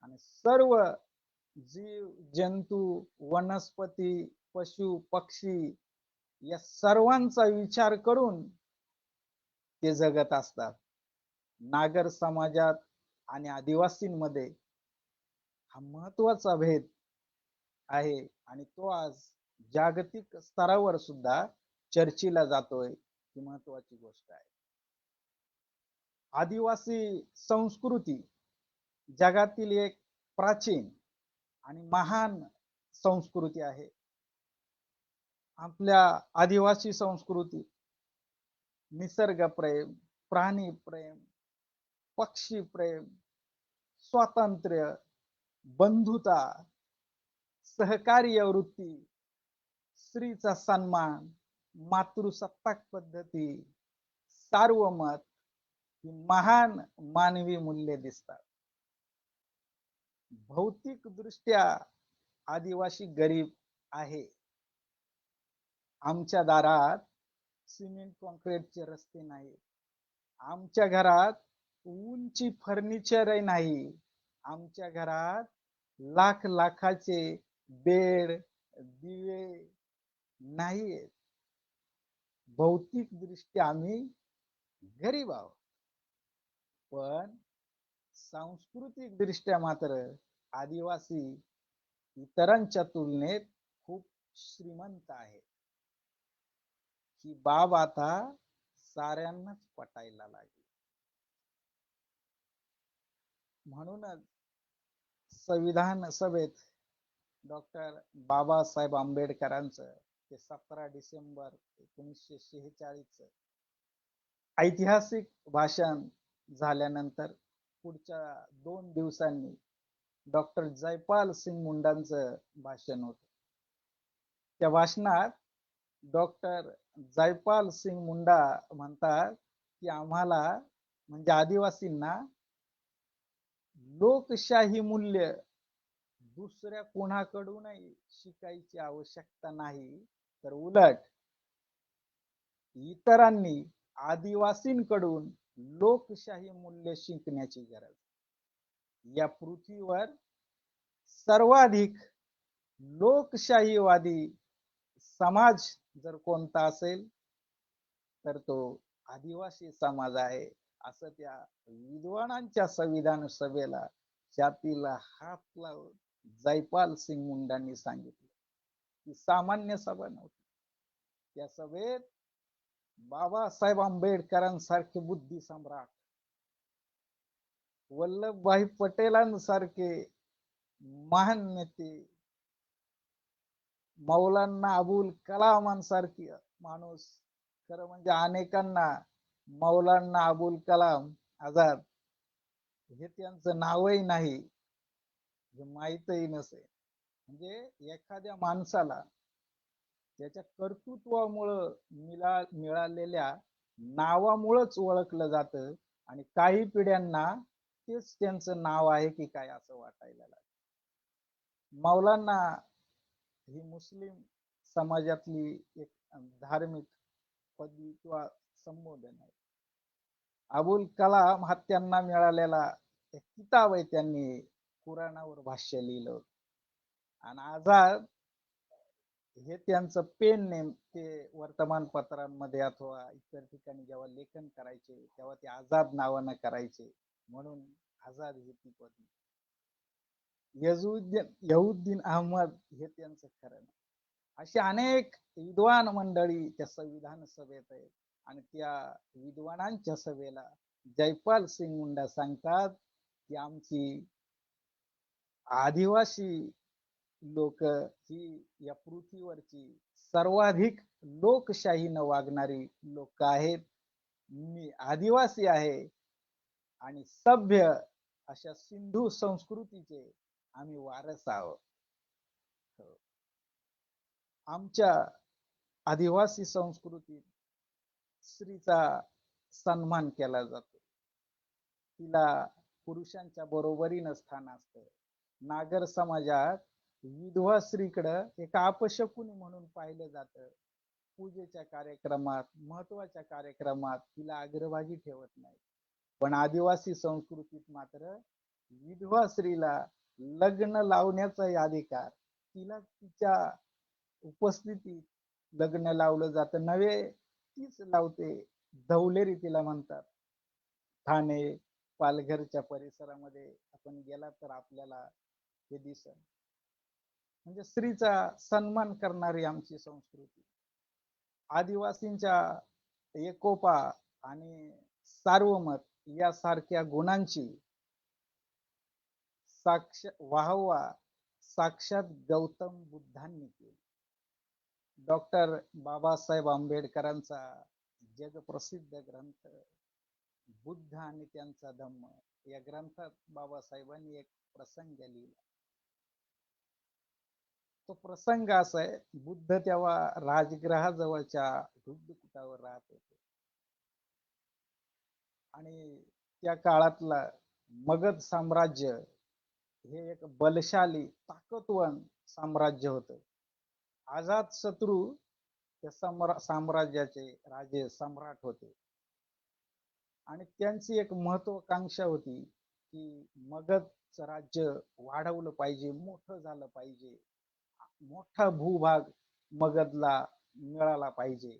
[SPEAKER 3] आणि सर्व जीव जंतू, वनस्पती, पशु पक्षी या सर्वांचा विचार करून ते जगत असतात. नागर समाजात आणि आदिवासींमध्ये हा महत्वाचा भेद आहे आणि तो आज जागतिक स्तरावर सुद्धा चर्चेला जातोय ही महत्वाची गोष्ट आहे. आदिवासी संस्कृती जगातील एक प्राचीन आणि महान संस्कृती आहे. आपल्या आदिवासी संस्कृती निसर्ग प्रेम, प्राणी प्रेम, पक्षी प्रेम, स्वातंत्र्य, बंधुता, सहकार्य वृत्ती, स्त्रीचा सन्मान, मातृसत्ताक पद्धती, सार्वमत ही महान मानवी मूल्ये दिसतात. भौतिक दृष्ट्या आदिवासी गरीब आहे. आमच्या दारात सिमेंट कॉन्क्रीटचे रस्ते नाही, आमच्या घरात उंची फर्निचर नाही, आमच्या घरात लाखाचे बेड दिवे नाहीये. भौतिक दृष्ट्या आम्ही गरीब आहोत, पण सांस्कृतिक दृष्ट्या मात्र आदिवासी इतरांच्या तुलनेत खूप श्रीमंत आहे. ही बाब आता साऱ्यांनाच पटायला लागली. म्हणूनच संविधान सभेत डॉक्टर बाबासाहेब आंबेडकरांचं ते 17 डिसेंबर 1946 ऐतिहासिक भाषण झाल्यानंतर पुढच्या 2 दिवसांनी डॉक्टर जयपाल सिंग मुंडांचं भाषण होतं. त्या भाषणात डॉक्टर जयपाल सिंग मुंडा म्हणतात की आम्हाला म्हणजे आदिवासींना लोकशाही मूल्य दुसऱ्या कोणाकडूनही शिकायची आवश्यकता नाही, तर उलट इतरांनी आदिवासींकडून लोकशाही मूल्य शिकण्याची गरज. या पृथ्वीवर सर्वाधिक लोकशाहीवादी समाज जर कोणता असेल तर तो आदिवासी समाज आहे, असं त्या विद्वानांच्या संविधान सभेला छातीला हात लावून जयपाल सिंग मुंडांनी सांगितलं. ही सामान्य सभा नव्हती. त्या सभेत बाबासाहेब आंबेडकरांसारखे बुद्धी सम्राट, वल्लभभाई पटेलांसारखे महान नेते, मौलाना अबुल कलामांसारखी माणूस, खरं म्हणजे अनेकांना मौलाना अबुल कलाम आझाद हे त्यांचं नावही नाही, हे माहीतही नसेल. म्हणजे एखाद्या माणसाला त्याच्या कर्तृत्वामुळं मिळालेल्या नावामुळंच ओळखलं जातं आणि काही पिढ्यांना तेच त्यांचं नाव आहे की काय असं वाटायला लागलं. मौलाना ही मुस्लिम समाजातली एक धार्मिक पदवी किंवा संबोधन आहे. अबुल कलाम हा त्यांना मिळालेला एक किताब आहे, त्यांनी कुराणावर भाष्य लिहिलं होतं. आणि आझाद हे त्यांचं पेन नेम, ते वर्तमानपत्रांमध्ये अथवा इतर ठिकाणी जेव्हा लेखन करायचे तेव्हा ते आझाद नावानं करायचे, म्हणून आझाद ही ती पदवी. यहुद्दीन अहमद हे त्यांचं खरं नाव. अशी अनेक विद्वान मंडळी त्या संविधान सभेत आहेत आणि त्या विद्वानांच्या सभेला जयपाल सिंग मुंडा सांगतात की आमची आदिवासी लोक ही या पृथ्वीवरची सर्वाधिक लोकशाहीनं वागणारी लोक आहेत. मी आदिवासी आहे आणि सभ्य अशा सिंधू संस्कृतीचे आम्ही वारस आहोत. आमच्या आदिवासी संस्कृतीत स्त्रीचा सन्मान केला जातो. तिला पुरुषांच्या बरोबरीनं स्थान असतं. नागर समाजात विधवा स्त्रीकडं एक अपशकुनी म्हणून पाहिलं जातं. पूजेच्या कार्यक्रमात, महत्वाच्या कार्यक्रमात तिला अग्रभागी ठेवत नाही. पण आदिवासी संस्कृतीत मात्र विधवा स्त्रीला लग्न लावण्याचा अधिकार, तिला तिच्या उपस्थितीत लग्न लावलं जातं. नव्हे तीच लावते. धवलेरी तिला म्हणतात. ठाणे, पालघरच्या परिसरामध्ये आपण गेला तर आपल्याला हे दिसेल. म्हणजे स्त्रीचा सन्मान करणारी आमची संस्कृती. आदिवासींच्या एकोपा आणि सार्वमत यासारख्या गुणांची वाहवा साक्षात गौतम बुद्धांनी केली. डॉक्टर बाबासाहेब आंबेडकरांचा जगप्रसिद्ध ग्रंथ बुद्ध आणि त्यांचा धम्म या ग्रंथात बाबासाहेबांनी एक प्रसंग लिहिला. तो प्रसंग असा आहे, बुद्ध तेव्हा राजगृहाजवळच्या धुद्धकुटावर राहत होते आणि त्या काळातला मगध साम्राज्य हे एक बलशाली ताकदवान साम्राज्य होतं. आझाद शत्रू त्या साम्राज्याचे राजे सम्राट होते आणि त्यांची एक महत्वाकांक्षा होती की मगधचं राज्य वाढवलं पाहिजे, मोठं झालं पाहिजे, मोठा भूभाग मगधला मिळाला पाहिजे.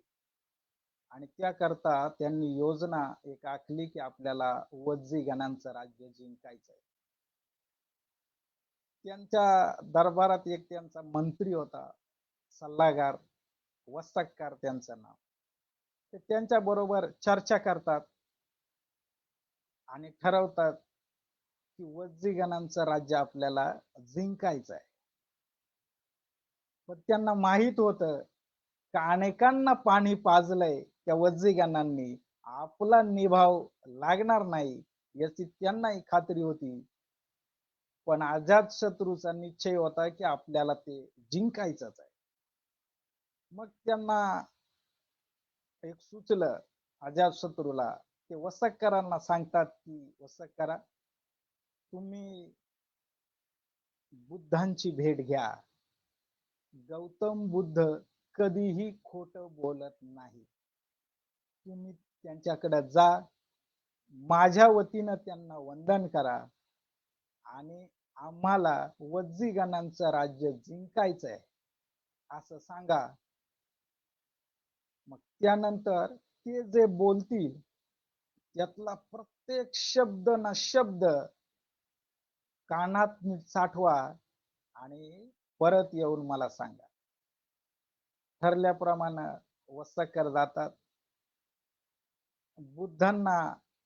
[SPEAKER 3] आणि त्याकरता त्यांनी योजना एक आखली की आपल्याला वज्जी गणांचं राज्य जिंकायचंय. त्यांच्या दरबारात एक त्यांचा मंत्री होता, सल्लागार, वसक्कार त्यांचं नाव. ते त्यांच्या बरोबर चर्चा करतात आणि ठरवतात की वज्जी गणांचं राज्य आपल्याला जिंकायचं आहे. पण त्यांना माहित होतं की अनेकांना पाणी पाजलंय त्या वज्जी गणांनी, आपला निभाव लागणार नाही याची त्यांनाही खात्री होती. पण अजात शत्रूचा निश्चय होता की आपल्याला ते जिंकायचंच आहे. मग त्यांना एक सुचलं, अजात शत्रूला, ते वसक्करांना सांगतात की वसक्करा, तुम्ही बुद्धांची भेट घ्या. गौतम बुद्ध कधीही खोटं बोलत नाही. तुम्ही त्यांच्याकडे जा, माझ्या वतीनं त्यांना वंदन करा आणि आम्हाला वज्जी गणांचं राज्य जिंकायचंय असं सांगा. मग त्यानंतर ते जे बोलतील त्यातला प्रत्येक शब्द ना शब्द कानात साठवा आणि परत येऊन मला सांगा. ठरल्याप्रमाणे वसक्कर जातात, बुद्धांना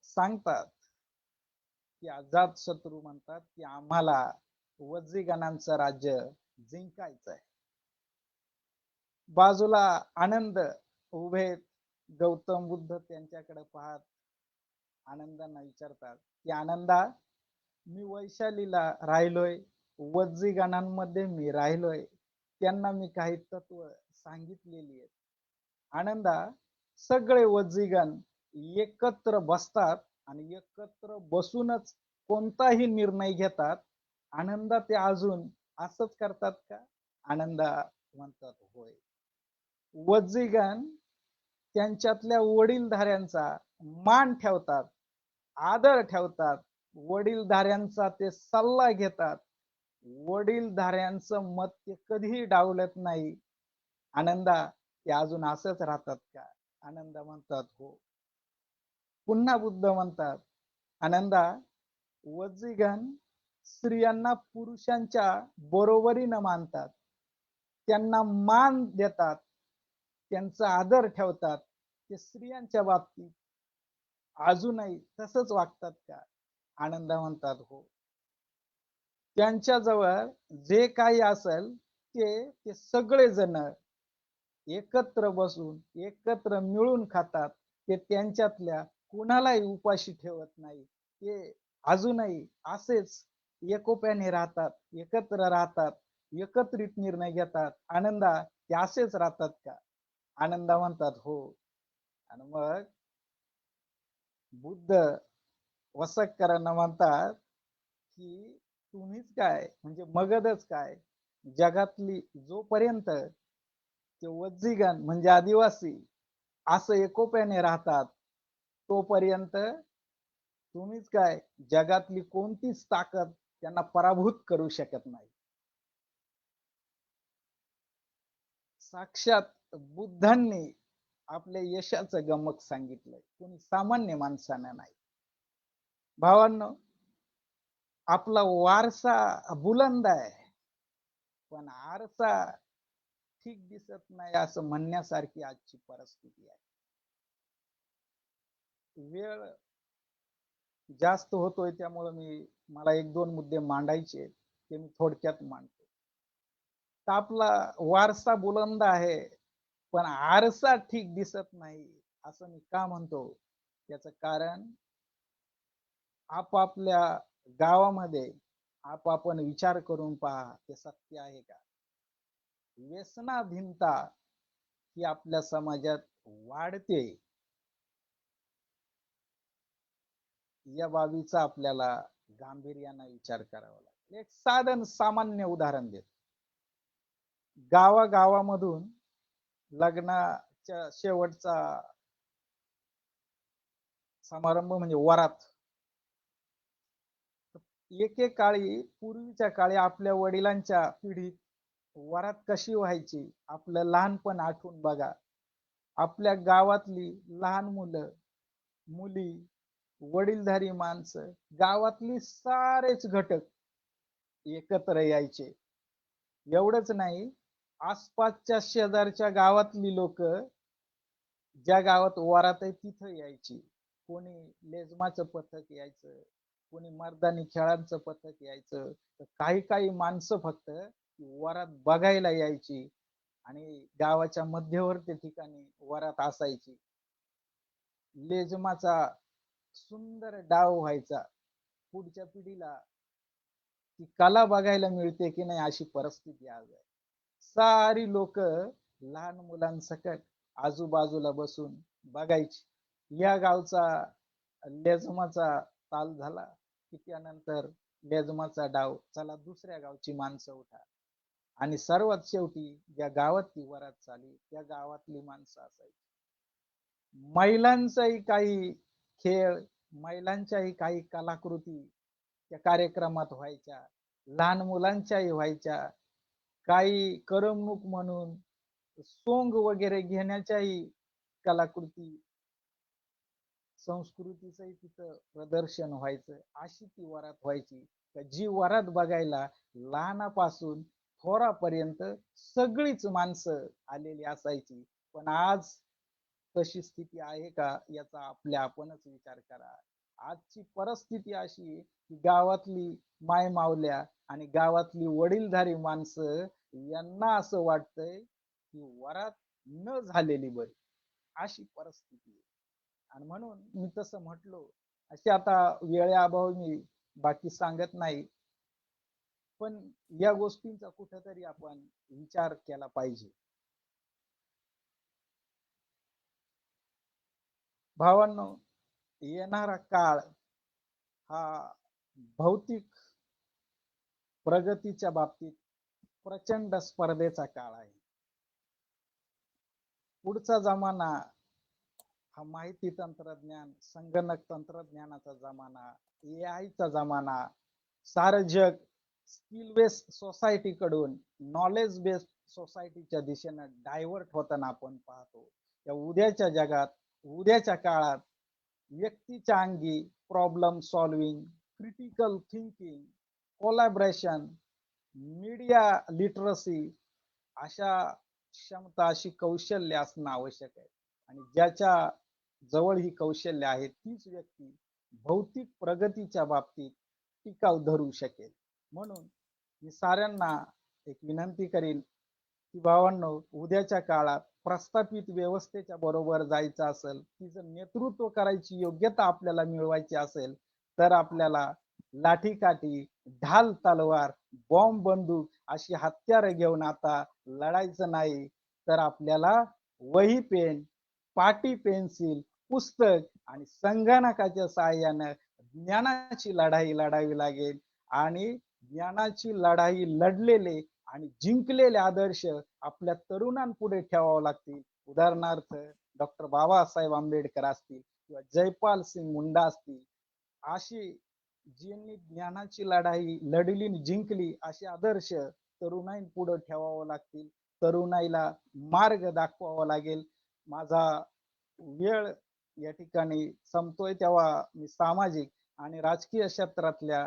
[SPEAKER 3] सांगतात की अजात शत्रू म्हणतात की आम्हाला वज्जी गणांचं राज्य जिंकायचंय. बाजूला आनंद उभे, गौतम बुद्ध त्यांच्याकडे पाहत आनंदांना विचारतात की आनंदा, मी वैशालीला राहिलोय, वज्जी गणांमध्ये मी राहिलोय, त्यांना मी काही तत्व सांगितलेली आहेत. आनंदा, सगळे वज्जीगण एकत्र बसतात आणि एकत्र बसूनच कोणताही निर्णय घेतात. आनंदा ते अजून असंच करतात का? आनंदा म्हणतात होय. वज्जीगण त्यांच्यातल्या वडीलधाऱ्यांचा मान ठेवतात, आदर ठेवतात, वडीलधाऱ्यांचा ते सल्ला घेतात, वडीलधाऱ्यांचं मत ते कधीही डावलत नाही. आनंदा ते अजून असंच राहतात का? आनंदा म्हणतात हो. पुन्हा बुद्ध म्हणतात, आनंदा, वज्जीगण स्त्रियांना पुरुषांच्या बरोबरीनं मानतात, त्यांना मान देतात, त्यांचा आदर ठेवतात. ते स्त्रियांच्या बाबतीत अजूनही तसंच वागतात का? आनंदा म्हणतात हो. त्यांच्याजवळ जे काही असेल ते ते सगळेजण एकत्र बसून एकत्र मिळून खातात. ते त्यांच्यातल्या कुणालाही उपाशी ठेवत नाही. ते अजूनही असेच एकोप्याने राहतात, एकत्र राहतात, एकत्रित निर्णय घेतात. आनंदा ते असेच राहतात का? आनंदा म्हणतात हो. आणि मग बुद्ध वसक्करांना म्हणतात की तुम्हीच काय म्हणजे मगधच काय, जगातली जोपर्यंत ते वज्जीगण म्हणजे आदिवासी असं एकोप्याने राहतात तोपर्यंत तुम्हीच काय, जगातली कोणतीच ताकद त्यांना पराभूत करू शकत नाही. साक्षात बुद्धांनी आपल्या यशाचं गमक सांगितलंय, कोणी सामान्य माणसानं नाही. भावांनो, आपला वारसा बुलंद आहे, पण आरसा ठीक दिसत नाही असं म्हणण्यासारखी आजची परिस्थिती आहे. वेळ जास्त होतोय त्यामुळे मला एक दोन मुद्दे मांडायचे ते मी थोडक्यात मांडतो. तर आपला वारसा बुलंद आहे पण आरसा ठीक दिसत नाही असं मी का म्हणतो? याचं कारण आपापल्या गावामध्ये आपण विचार करून पहा, ते सत्य आहे का? व्यसनाधीनता ही आपल्या समाजात वाढते. या बाबीचा आपल्याला गांभीर्याने विचार करावा लागेल. एक साधन सामान्य उदाहरण देतो. गावागावामधून लग्नाच्या शेवटचा समारंभ म्हणजे वरात. एकेकाळी पूर्वीच्या काळी आपल्या वडिलांच्या पिढीत वरात कशी व्हायची आपलं लहानपण आठवून बघा. आपल्या गावातली लहान मुलं मुली वडीलधारी माणसं गावातली सारेच घटक एकत्र यायचे. एवढंच नाही, आसपासच्या शेजारच्या गावातली लोक ज्या गावात वरात आहे तिथं यायची. कोणी लेझमाचं पथक यायचं, कोणी मर्दानी खेळांचं पथक यायचं, तर काही काही माणसं फक्त वरात बघायला यायची आणि गावाच्या मध्यवर्ती ठिकाणी वरात असायची. लेझमाचा सुंदर डाव व्हायचा. पुढच्या पिढीला ती कला बघायला मिळते की नाही अशी परिस्थिती आज आहे. सारी लोक लहान मुलांसकट आजूबाजूला बसून बघायची. या गावचा लेझमाचा ताल झाला की त्यानंतर लेझमाचा डाव, चला दुसऱ्या गावची माणसं उठा. आणि सर्वात शेवटी ज्या गावात ती वरात चाली त्या गावातली माणसं असायची. महिलांचाही काही खेळ, महिलांच्याही काही कलाकृती त्या कार्यक्रमात व्हायच्या, लहान मुलांच्याही व्हायच्या. काही करमणूक म्हणून सोंग वगैरे घेण्याच्याही कलाकृती, संस्कृतीचंही तिथं प्रदर्शन व्हायचं. अशी ती वरात व्हायची. जी वरात बघायला लहानापासून थोरापर्यंत सगळीच माणसं आलेली असायची. पण आज तशी स्थिती आहे का याचा आपणच विचार करा. आजची परिस्थिती अशी की गावातली माय मावल्या आणि गावातली वडीलधारी माणसं यांना असं वाटतंय की वरात न झालेली बरी, अशी परिस्थिती आहे. आणि म्हणून मी तसं म्हटलो, अशी आता वेळेअभावी मी बाकी सांगत नाही, पण या गोष्टींचा कुठेतरी आपण विचार केला पाहिजे. भावांनो, येणारा काळ हा भौतिक प्रगतीच्या बाबतीत प्रचंड स्पर्धेचा काळ आहे. पुढचा जमाना हा माहिती तंत्रज्ञान, संगणक तंत्रज्ञानाचा जमाना, AI चा जमाना, सारं जग स्किल बेस्ड सोसायटीकडून नॉलेज बेस्ड सोसायटीच्या दिशेनं डायव्हर्ट होताना आपण पाहतो. या उद्याच्या जगात, उद्याच्या काळात व्यक्तीच्या अंगी problem solving, critical thinking, collaboration, media literacy अशा क्षमता, अशी कौशल्य असणं आवश्यक आहे. आणि ज्याच्या जवळ ही कौशल्य आहेत तीच व्यक्ती भौतिक प्रगतीच्या बाबतीत टिकाव धरू शकेल. म्हणून मी साऱ्यांना एक विनंती करीन की भावांनो, उद्याच्या काळात प्रस्थापित व्यवस्थेच्या बरोबर जायचं असेल, तिचं नेतृत्व करायची योग्यता आपल्याला मिळवायची असेल, तर आपल्याला लाठीकाठी, ढाल तलवार, बॉम्ब बंदूक अशी हत्यारे घेऊन आता लढायचं नाही, तर आपल्याला वही पेन, पाटी पेन्सिल, पुस्तक आणि संगणकाच्या सहाय्यानं ज्ञानाची लढाई लढावी लागेल. आणि ज्ञानाची लढाई लढलेले आणि जिंकलेले आदर्श आपल्या तरुणांपुढे ठेवावे लागतील. उदाहरणार्थ डॉक्टर बाबासाहेब आंबेडकर असतील किंवा जयपाल सिंग मुंडा असतील, अशी ज्यांनी ज्ञानाची लढाई लढली जिंकली असे आदर्श तरुणांपुढे ठेवावे लागतील. तरुणाईला मार्ग दाखवावा लागेल. माझा वेळ या ठिकाणी संपतोय, तेव्हा मी सामाजिक आणि राजकीय क्षेत्रातल्या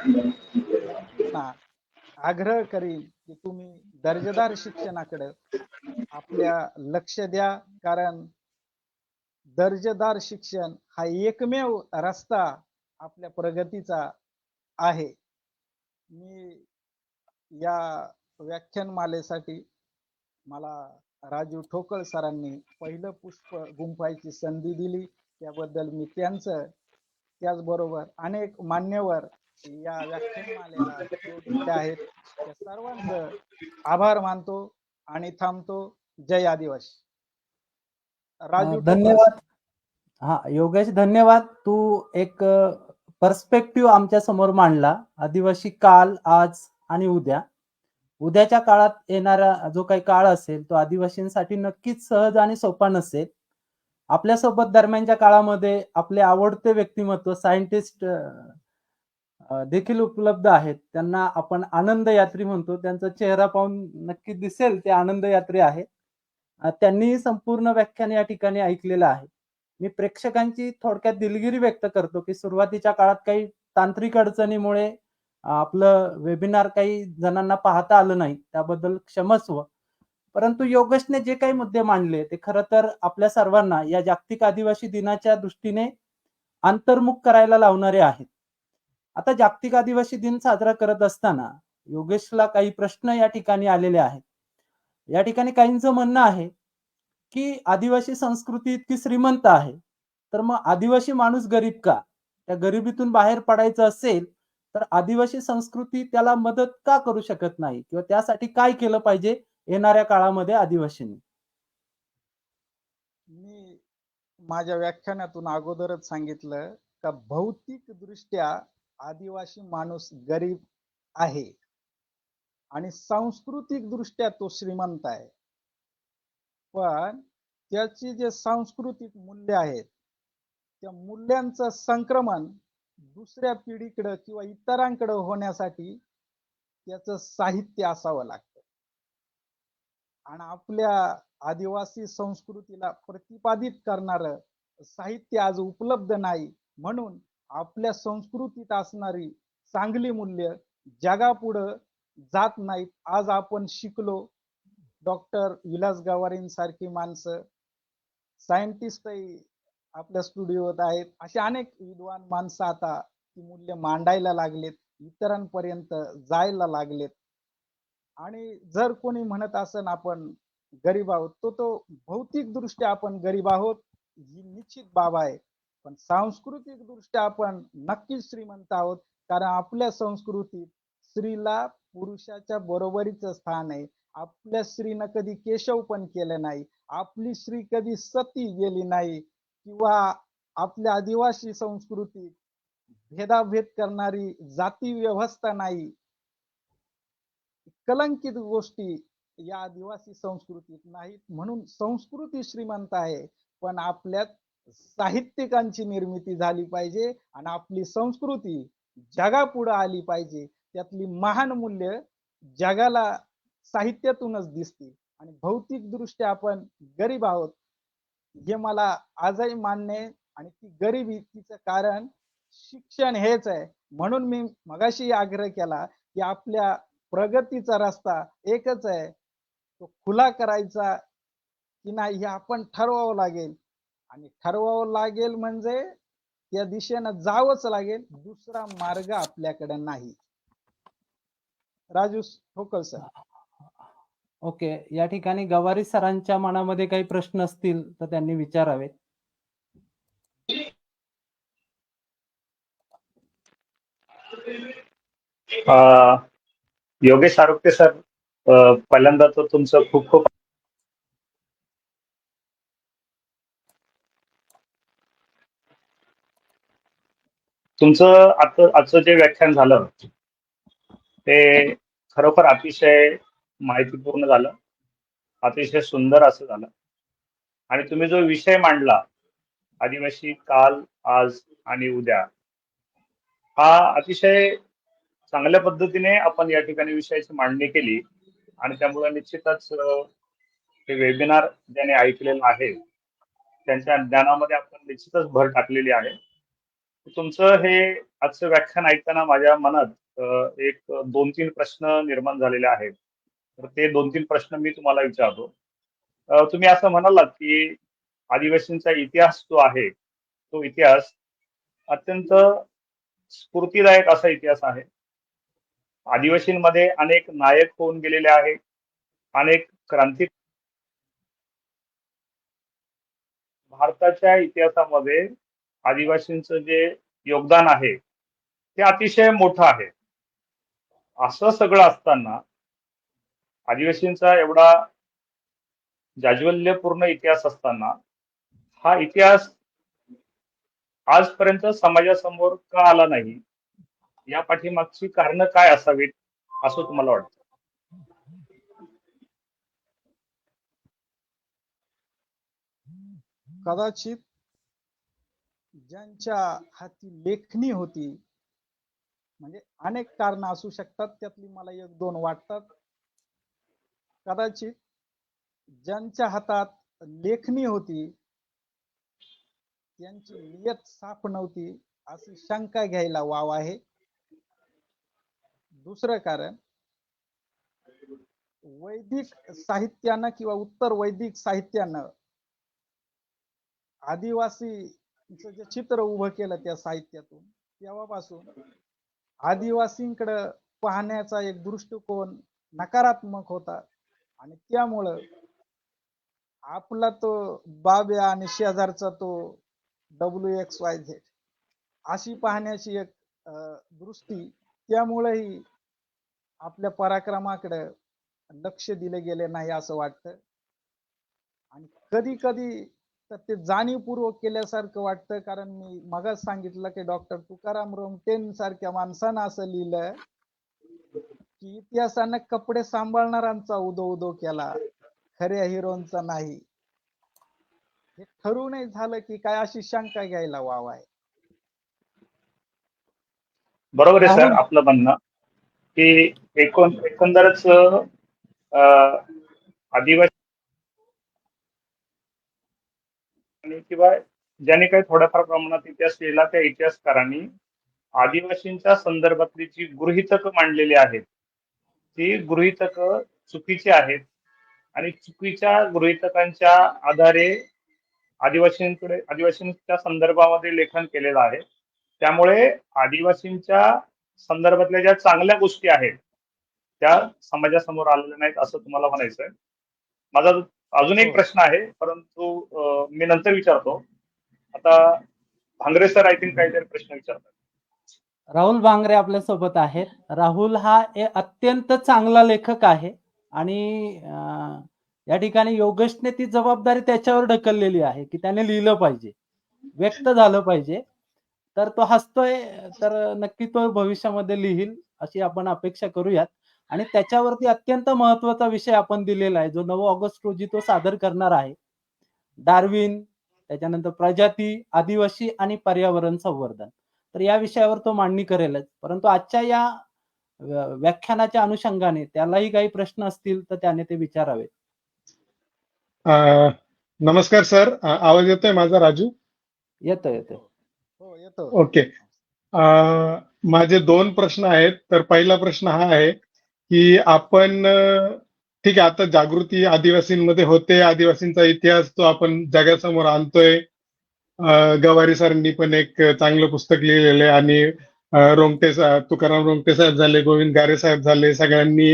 [SPEAKER 3] व्यक्तींना आग्रह करीन की तुम्ही दर्जेदार शिक्षणाकडे आपल्या लक्ष द्या, कारण दर्जेदार शिक्षण हा एकमेव रस्ता आपल्या प्रगतीचा आहे. मी या व्याख्यानमालेसाठी मला राजू ठोकळ सरांनी पहिलं पुष्प गुंफायची संधी दिली, त्याबद्दल मी त्यांचं, त्याचबरोबर अनेक मान्यवर या व्याख्यानमालेला जोडलेले आहेत, त्या सर्वांचं आभार मानतो आणि थांबतो. जय आदिवासी. राजू ठोकळ
[SPEAKER 1] धन्यवाद. हा योगेश, धन्यवाद. तू एक पर्स्पेक्टिव्ह आमच्या समोर मांडला. आदिवासी काल, आज आणि उद्या. उद्याच्या काळात येणारा जो काही काळ असेल तो आदिवासींसाठी नक्कीच सहज आणि सोपा नसेल. आपल्यासोबत दरम्यानच्या काळामध्ये आपले आवडते व्यक्तिमत्व सायंटिस्ट देखील उपलब्ध आहेत. त्यांना आपण आनंद यात्री म्हणतो. त्यांचा चेहरा पाहून नक्की दिसेल ते आनंद यात्री आहेत. त्यांनी संपूर्ण व्याख्यान या ठिकाणी ऐकलेलं आहे. मी प्रेक्षकांची थोडक्यात दिलगिरी व्यक्त करतो की सुरुवातीच्या काळात काही तांत्रिक अडचणीमुळे आपलं वेबिनार काही जणांना पाहता आलं नाही, त्याबद्दल क्षमस्व. परंतु योगेशने जे काही मुद्दे मांडले ते खरं तर आपल्या सर्वांना या जागतिक आदिवासी दिनाच्या दृष्टीने अंतर्मुख करायला लावणारे आहेत. आता जागतिक आदिवासी दिन साजरा करत असताना योगेशला काही प्रश्न या ठिकाणी आलेले आहेत. या ठिकाणी काहींचं म्हणणं आहे की आदिवासी संस्कृती इतकी श्रीमंत आहे, तर मग आदिवासी माणूस गरीब का? त्या गरिबीतून बाहेर पडायचं असेल तर आदिवासी संस्कृती त्याला मदत का करू शकत नाही, किंवा त्यासाठी काय केलं पाहिजे येणाऱ्या काळामध्ये आदिवासींनी?
[SPEAKER 3] मी माझ्या व्याख्यानातून अगोदरच सांगितलं का भौतिक दृष्ट्या आदिवासी माणूस गरीब आहे आणि सांस्कृतिक दृष्ट्या तो श्रीमंत आहे. पण त्याची जे सांस्कृतिक मूल्य आहेत त्या मूल्यांचं संक्रमण दुसऱ्या पिढीकडे किंवा इतरांकडे होण्यासाठी त्याचं साहित्य असावं लागतं. आणि आपल्या आदिवासी संस्कृतीला प्रतिपादित करणारं साहित्य आज उपलब्ध नाही, म्हणून आपल्या संस्कृतीत असणारी चांगली मूल्य जगापुढं जात नाहीत. आज आपण शिकलो, डॉक्टर विलास गवारींसारखी माणसं, सायंटिस्टही आपल्या स्टुडिओत आहेत, असे अनेक विद्वान माणसं आता ती मूल्य मांडायला लागलेत, इतरांपर्यंत जायला लागलेत. आणि जर कोणी म्हणत असेल आपण गरीब आहोत, तो भौतिक दृष्ट्या आपण गरीब आहोत ही निश्चित बाब आहे, पण सांस्कृतिक दृष्ट्या आपण नक्कीच श्रीमंत आहोत. कारण आपल्या संस्कृतीत स्त्रीला पुरुषाच्या बरोबरीचं स्थान आहे. आपल्या स्त्रीनं कधी केशव पण केलं नाही, आपली स्त्री कधी सती गेली नाही. किंवा आपल्या आदिवासी संस्कृतीत भेदाभेद करणारी जाती व्यवस्था नाही, कलंकित गोष्टी या आदिवासी संस्कृतीत नाहीत. म्हणून संस्कृती श्रीमंत आहे, पण आपल्यात साहित्यिकांची निर्मिती झाली पाहिजे आणि आपली संस्कृती जगापुढे आली पाहिजे. त्यातली महान मूल्य जगाला साहित्यातूनच दिसतील. आणि भौतिक दृष्ट्या आपण गरीब आहोत हे मला आजही मान्य आहे. आणि ती गरिबीचं कारण शिक्षण हेच आहे. म्हणून मी मगाशी आग्रह केला की आपल्या प्रगतीचा रस्ता एकच आहे, तो खुला करायचा की नाही हे आपण ठरवावं लागेल. आणि ठरवावं लागेल म्हणजे या दिशेनं जावंच लागेल, दुसरा मार्ग आपल्याकडे नाही. राजू ठोकळ सर.
[SPEAKER 1] ओके, या ठिकाणी गवारी सरांच्या मनामध्ये काही प्रश्न असतील तर त्यांनी विचारावेत.
[SPEAKER 2] योगेश आरोग्य सर, पहिल्यांदा तर तुमचं खूप खूप तुमचं आजचं जे व्याख्यान झालं ते खरोखर अतिशय माहितीपूर्ण झालं, अतिशय सुंदर असं झालं. आणि तुम्ही जो विषय मांडला आदिवासी काल, आज आणि उद्या, हा अतिशय चांगल्या पद्धतीने आपण या ठिकाणी विषयाची मांडणी केली. आणि त्यामुळे निश्चितच हे वेबिनार ज्याने ऐकलेलं आहे त्यांच्या ज्ञानामध्ये आपण निश्चितच भर टाकलेली आहे. तुमचं हे आजचं व्याख्यान ऐकताना माझ्या मनात एक 2-3 प्रश्न निर्माण झालेले आहेत. तर ते 2-3 प्रश्न मी तुम्हाला विचारतो. तुम्ही असं म्हणालात की आदिवासींचा इतिहास जो आहे तो इतिहास अत्यंत स्फूर्तिदायक असा इतिहास आहे. आदिवासींमध्ये अनेक नायक होऊन गेलेले आहेत, अनेक क्रांती भारताच्या इतिहासामध्ये आदिवासींचं जे योगदान आहे ते अतिशय मोठं आहे. असं सगळं असताना आदिवासींचा एवढा जाज्वल्यपूर्ण इतिहास असताना हा इतिहास आजपर्यंत समाजासमोर का आला नाही, या पाठीमागची कारण काय असावीत असं तुम्हाला वाटतं?
[SPEAKER 3] कदाचित ज्यांच्या हाती लेखणी होती, म्हणजे अनेक कारण असू शकतात, त्यातली मला 1-2 वाटतात. कदाचित ज्यांच्या हातात लेखणी होती त्यांची नियत साफ नव्हती अशी शंका घ्यायला वाव आहे. दुसरं कारण वैदिक साहित्यानं किंवा उत्तर वैदिक साहित्यानं आदिवासीचं जे चित्र उभं केलं त्या साहित्यातून, तेव्हापासून आदिवासींकडे पाहण्याचा एक दृष्टिकोन नकारात्मक होता. आणि त्यामुळं आपला तो बाब्या आणि शेजारचा तो WXYZ अशी पाहण्याची एक दृष्टी, त्यामुळेही आपल्या पराक्रमाकडे लक्ष दिले गेले नाही असं वाटतं. आणि कधी कधी तर ते जाणीवपूर्वक केल्यासारखं वाटतं. कारण मी मगाच सांगितलं की डॉक्टर तुकाराम रोमटेन सारख्या माणसानं असं लिहिलं की इतिहासानं कपडे सांभाळणाऱ्यांचा उदो केला, खऱ्या हिरोंचा नाही. हे ठरवूनही झालं की काय अशी शंका घ्यायला वाव आहे.
[SPEAKER 2] बरोबर आहे सर आपलं म्हणणं की एकंदरच आदिवासी किंवा ज्याने काही थोड्याफार प्रमाणात इतिहास लिहिला त्या इतिहासकारांनी आदिवासींच्या संदर्भातली जी गृहीतकं मांडलेली आहेत ती गृहीतकं चुकीची आहेत. आणि चुकीच्या गृहीतकांच्या आधारे आदिवासींच्या संदर्भामध्ये लेखन केलेलं आहे. त्यामुळे आदिवासींच्या संदर्भातल्या ज्या चांगल्या गोष्टी आहेत त्या समाजासमोर आलेल्या नाहीत असं तुम्हाला म्हणायचंय. माझा अजून एक प्रश्न आहे, परंतु मी नंतर विचारतो. आता भांगरे सर आय थिंक काहीतरी प्रश्न विचारतात.
[SPEAKER 1] राहुल भांगरे आपल्या सोबत आहेत. राहुल हा अत्यंत चांगला लेखक आहे आणि या ठिकाणी योगेशने ती जबाबदारी त्याच्यावर ढकललेली आहे की त्याने लिहिलं पाहिजे. व्यक्त झालं पाहिजे. तर तो हसतोय, तर नक्की तो भविष्यामध्ये लिहील अशी आपण अपेक्षा करूयात. आणि त्याच्यावरती अत्यंत महत्त्वाचा विषय आपण दिलेला आहे, जो 9 ऑगस्ट रोजी तो सादर करणार आहे. डार्विन, त्याच्यानंतर प्रजाती, आदिवासी आणि पर्यावरण संवर्धन. तर या विषयावर तो मांडणी करेलच. परंतु आजच्या या व्याख्यानाच्या अनुषंगाने त्यालाही काही प्रश्न असतील तर त्याने ते विचारावेत.
[SPEAKER 4] नमस्कार सर, आवाज येतोय माझा राजू?
[SPEAKER 1] येतोय, येतोय.
[SPEAKER 3] हो येतो.
[SPEAKER 4] ओके. माझे 2 प्रश्न आहेत. तर पहिला प्रश्न हा आहे की आपण ठीक आहे, आता जागृती आदिवासींमध्ये होते, आदिवासींचा इतिहास तो आपण जगासमोर आणतोय. गवारी सरांनी पण एक चांगलं पुस्तक लिहिलेलं आहे आणि तुकाराम रोंगटे साहेब झाले, गोविंद गारे साहेब झाले, सगळ्यांनी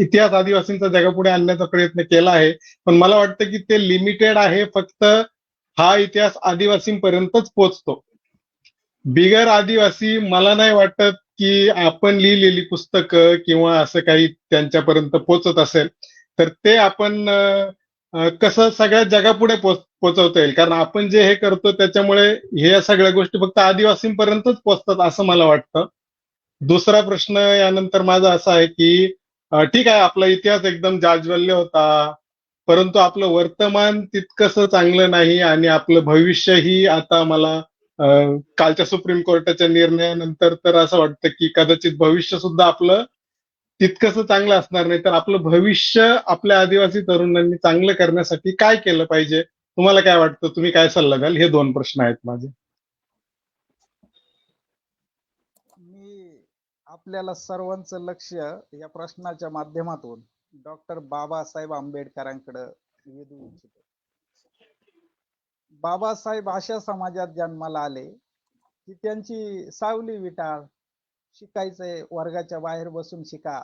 [SPEAKER 4] इतिहास आदिवासींचा जगापुढे आणण्याचा प्रयत्न केला आहे. पण मला वाटतं की ते लिमिटेड आहे, फक्त हा इतिहास आदिवासींपर्यंतच पोहोचतो. बिगर आदिवासी मला नाही वाटत की आपण लिहिलेली पुस्तकं किंवा असं काही त्यांच्यापर्यंत पोहोचत असेल तर ते आपण कसं सगळ्या जगापुढे पोहोचवता येईल. कारण आपण जे हे करतो त्याच्यामुळे हे सगळ्या गोष्टी फक्त आदिवासींपर्यंतच पोहोचतात असं मला वाटतं. दुसरा प्रश्न यानंतर माझा असा आहे की ठीक आहे, आपला इतिहास एकदम जाज्वल्य होता, परंतु आपलं वर्तमान तितकंसं चांगलं नाही आणि आपलं भविष्यही आता मला कालच्या सुप्रीम कोर्टाच्या निर्णयानंतर तर असं वाटतं की कदाचित भविष्य सुद्धा आपलं तितकंसं चांगलं असणार नाही. तर आपलं भविष्य आपल्या आदिवासी तरुणांनी चांगलं करण्यासाठी काय केलं पाहिजे, तुम्हाला काय वाटतं, तुम्ही काय सल्ला द्याल? हे 2 प्रश्न आहेत माझे.
[SPEAKER 3] मी आपल्याला सर्वांचं लक्ष या प्रश्नाच्या माध्यमातून डॉक्टर बाबासाहेब आंबेडकरांकडे वेधू इच्छितो. बाबासाहेब अशा समाजात जन्माला आले की त्यांची सावली विटाळ, शिकायचंय वर्गाच्या बाहेर बसून शिका,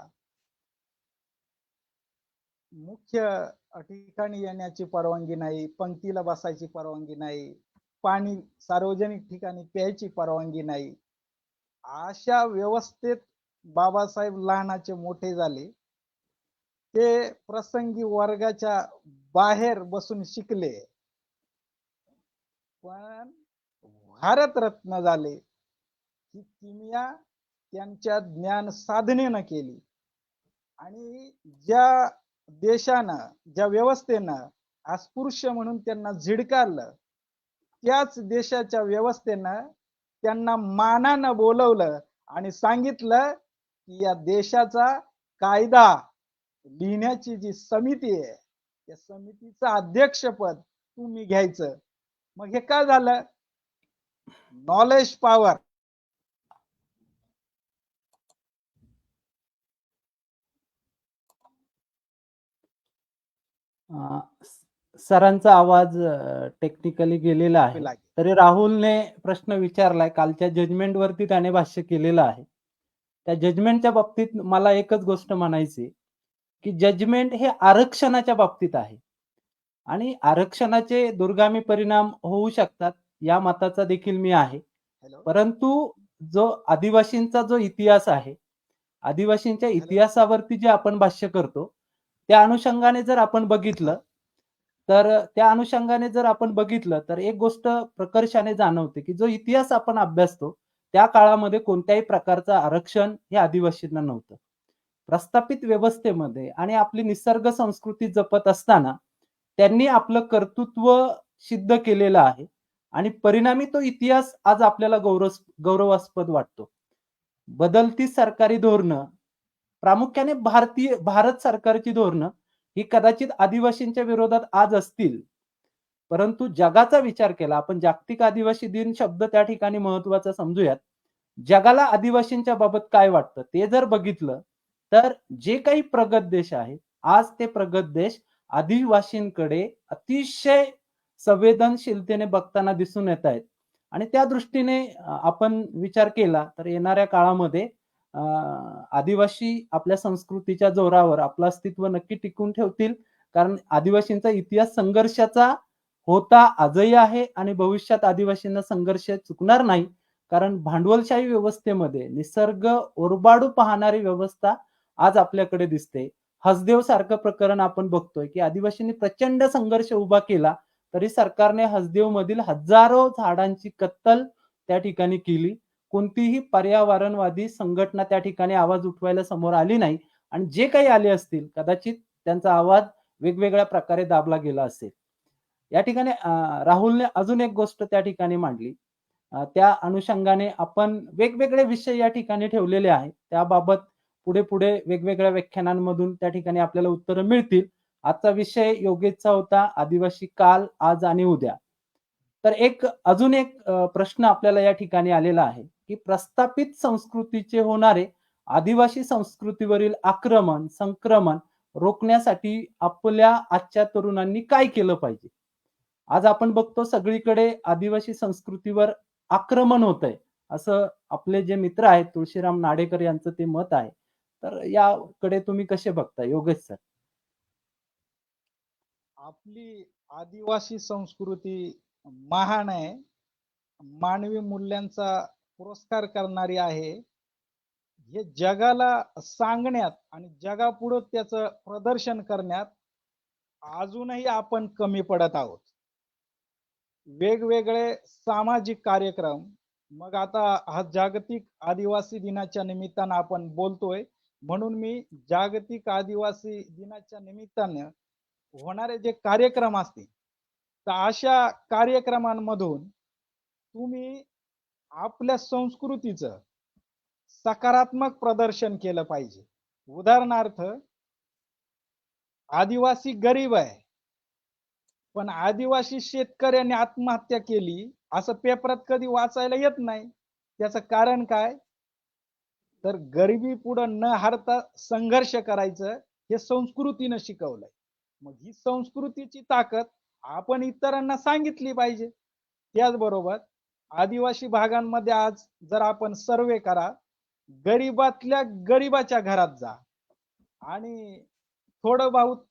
[SPEAKER 3] मुख्य ठिकाणी येण्याची परवानगी नाही, पंक्तीला बसायची परवानगी नाही, पाणी सार्वजनिक ठिकाणी प्यायची परवानगी नाही. अशा व्यवस्थेत बाबासाहेब लहानाचे मोठे झाले. ते प्रसंगी वर्गाच्या बाहेर बसून शिकले, पण भारतरत्न झाले ही किमया त्यांच्या ज्ञान साधनेनं केली. आणि ज्या देशानं, ज्या व्यवस्थेनं अस्पृश्य म्हणून त्यांना झिडकारलं, त्याच देशाच्या व्यवस्थेनं त्यांना मानानं बोलवलं आणि सांगितलं की या देशाचा कायदा लिहिण्याची जी समिती आहे त्या समितीचं अध्यक्षपद तुम्ही घ्यायचं. मग हे काय झालं? Knowledge power.
[SPEAKER 1] सरांचा आवाज टेक्निकली गेलेला आहे. तरी राहुलने प्रश्न विचारलाय, कालच्या जजमेंट वरती त्याने भाष्य केलेलं आहे. त्या जजमेंटच्या बाबतीत मला एकच गोष्ट म्हणायची की जजमेंट हे आरक्षणाच्या बाबतीत आहे आणि आरक्षणाचे दुर्गामी परिणाम होऊ शकतात या मताचा देखील मी आहे. परंतु जो आदिवासींचा जो इतिहास आहे, आदिवासींच्या इतिहासावरती जे आपण भाष्य करतो त्या अनुषंगाने जर आपण बघितलं तर एक गोष्ट प्रकर्षाने जाणवते की जो इतिहास आपण अभ्यासतो त्या काळामध्ये कोणत्याही प्रकारचं आरक्षण हे आदिवासींना नव्हतं. प्रस्थापित व्यवस्थेमध्ये आणि आपली निसर्ग संस्कृती जपत असताना त्यांनी आपलं कर्तृत्व सिद्ध केलेलं आहे आणि परिणामी तो इतिहास आज आपल्याला गौरवास्पद वाटतो. बदलती सरकारी धोरणं, प्रामुख्याने भारत सरकारची धोरणं ही कदाचित आदिवासींच्या विरोधात आज असतील, परंतु जगाचा विचार केला, आपण जागतिक आदिवासी दिन शब्द त्या ठिकाणी महत्वाचा समजूयात. जगाला आदिवासींच्या बाबत काय वाटतं ते जर बघितलं तर जे काही प्रगत देश आहेत आज ते प्रगत देश आदिवासींकडे अतिशय संवेदनशीलतेने बघताना दिसून येत आहेत. आणि त्या दृष्टीने आपण विचार केला तर येणाऱ्या काळामध्ये आदिवासी आपल्या संस्कृतीच्या जोरावर आपलं अस्तित्व नक्की टिकवून ठेवतील, कारण आदिवासींचा इतिहास संघर्षाचा होता, आजही आहे आणि भविष्यात आदिवासींना संघर्ष चुकणार नाही. कारण भांडवलशाही व्यवस्थेमध्ये निसर्ग ओरबाडू पाहणारी व्यवस्था आज आपल्याकडे दिसते. हसदेव सारखं प्रकरण आपण बघतोय की आदिवासींनी प्रचंड संघर्ष उभा केला तरी सरकारने हसदेव मधील हजारो झाडांची कत्तल त्या ठिकाणी केली. कोणतीही पर्यावरणवादी संघटना त्या ठिकाणी आवाज उठवायला समोर आली नाही आणि जे काही आले असतील कदाचित त्यांचा आवाज वेगवेगळ्या प्रकारे दाबला गेला असेल. या ठिकाणी राहुलने अजून एक गोष्ट त्या ठिकाणी मांडली. त्या अनुषंगाने आपण वेगवेगळे विषय या ठिकाणी ठेवलेले आहेत. त्याबाबत पुढे वेगवेगळ्या व्याख्यानांमधून त्या ठिकाणी आपल्याला उत्तरं मिळतील. आजचा विषय योगेशचा होता, आदिवासी काल, आज आणि उद्या. तर अजून एक प्रश्न आपल्याला या ठिकाणी आलेला आहे, की प्रस्थापित संस्कृतीचे होणारे आदिवासी संस्कृतीवरील आक्रमण, संक्रमण रोखण्यासाठी आपल्या आजच्या तरुणांनी काय केलं पाहिजे? आज आपण बघतो सगळीकडे आदिवासी संस्कृतीवर आक्रमण होतंय, असं आपले जे मित्र आहेत तुळशीराम नाडेकर यांचं ते मत आहे. तर याकडे तुम्ही कसे बघता योगेश सर?
[SPEAKER 3] आपली आदिवासी संस्कृती महान आहे, मानवी मूल्यांचा पुरस्कार करणारी आहे. हे जगाला सांगण्यात आणि जगापुढे त्याचं प्रदर्शन करण्यात अजूनही आपण कमी पडत आहोत. वेगवेगळे सामाजिक कार्यक्रम, मग आता हा जागतिक आदिवासी दिनाच्या निमित्तानं आपण बोलतोय, म्हणून मी जागतिक आदिवासी दिनाच्या निमित्तानं होणारे जे कार्यक्रम असतील, तर अशा कार्यक्रमांमधून तुम्ही आपल्या संस्कृतीचं सकारात्मक प्रदर्शन केलं पाहिजे. उदाहरणार्थ, आदिवासी गरीब आहे, पण आदिवासी शेतकऱ्यांनी आत्महत्या केली असं पेपरात कधी वाचायला येत नाही. त्याचं कारण काय? तर गरिबी पुढे न हारता संघर्ष करायचं हे संस्कृतीनं शिकवलंय. मग ही संस्कृतीची ताकद आपण इतरांना सांगितली पाहिजे. त्याचबरोबर आदिवासी भागांमध्ये आज जर आपण सर्वे करा, गरीबातल्या गरीबाच्या घरात जा आणि थोडं बहुत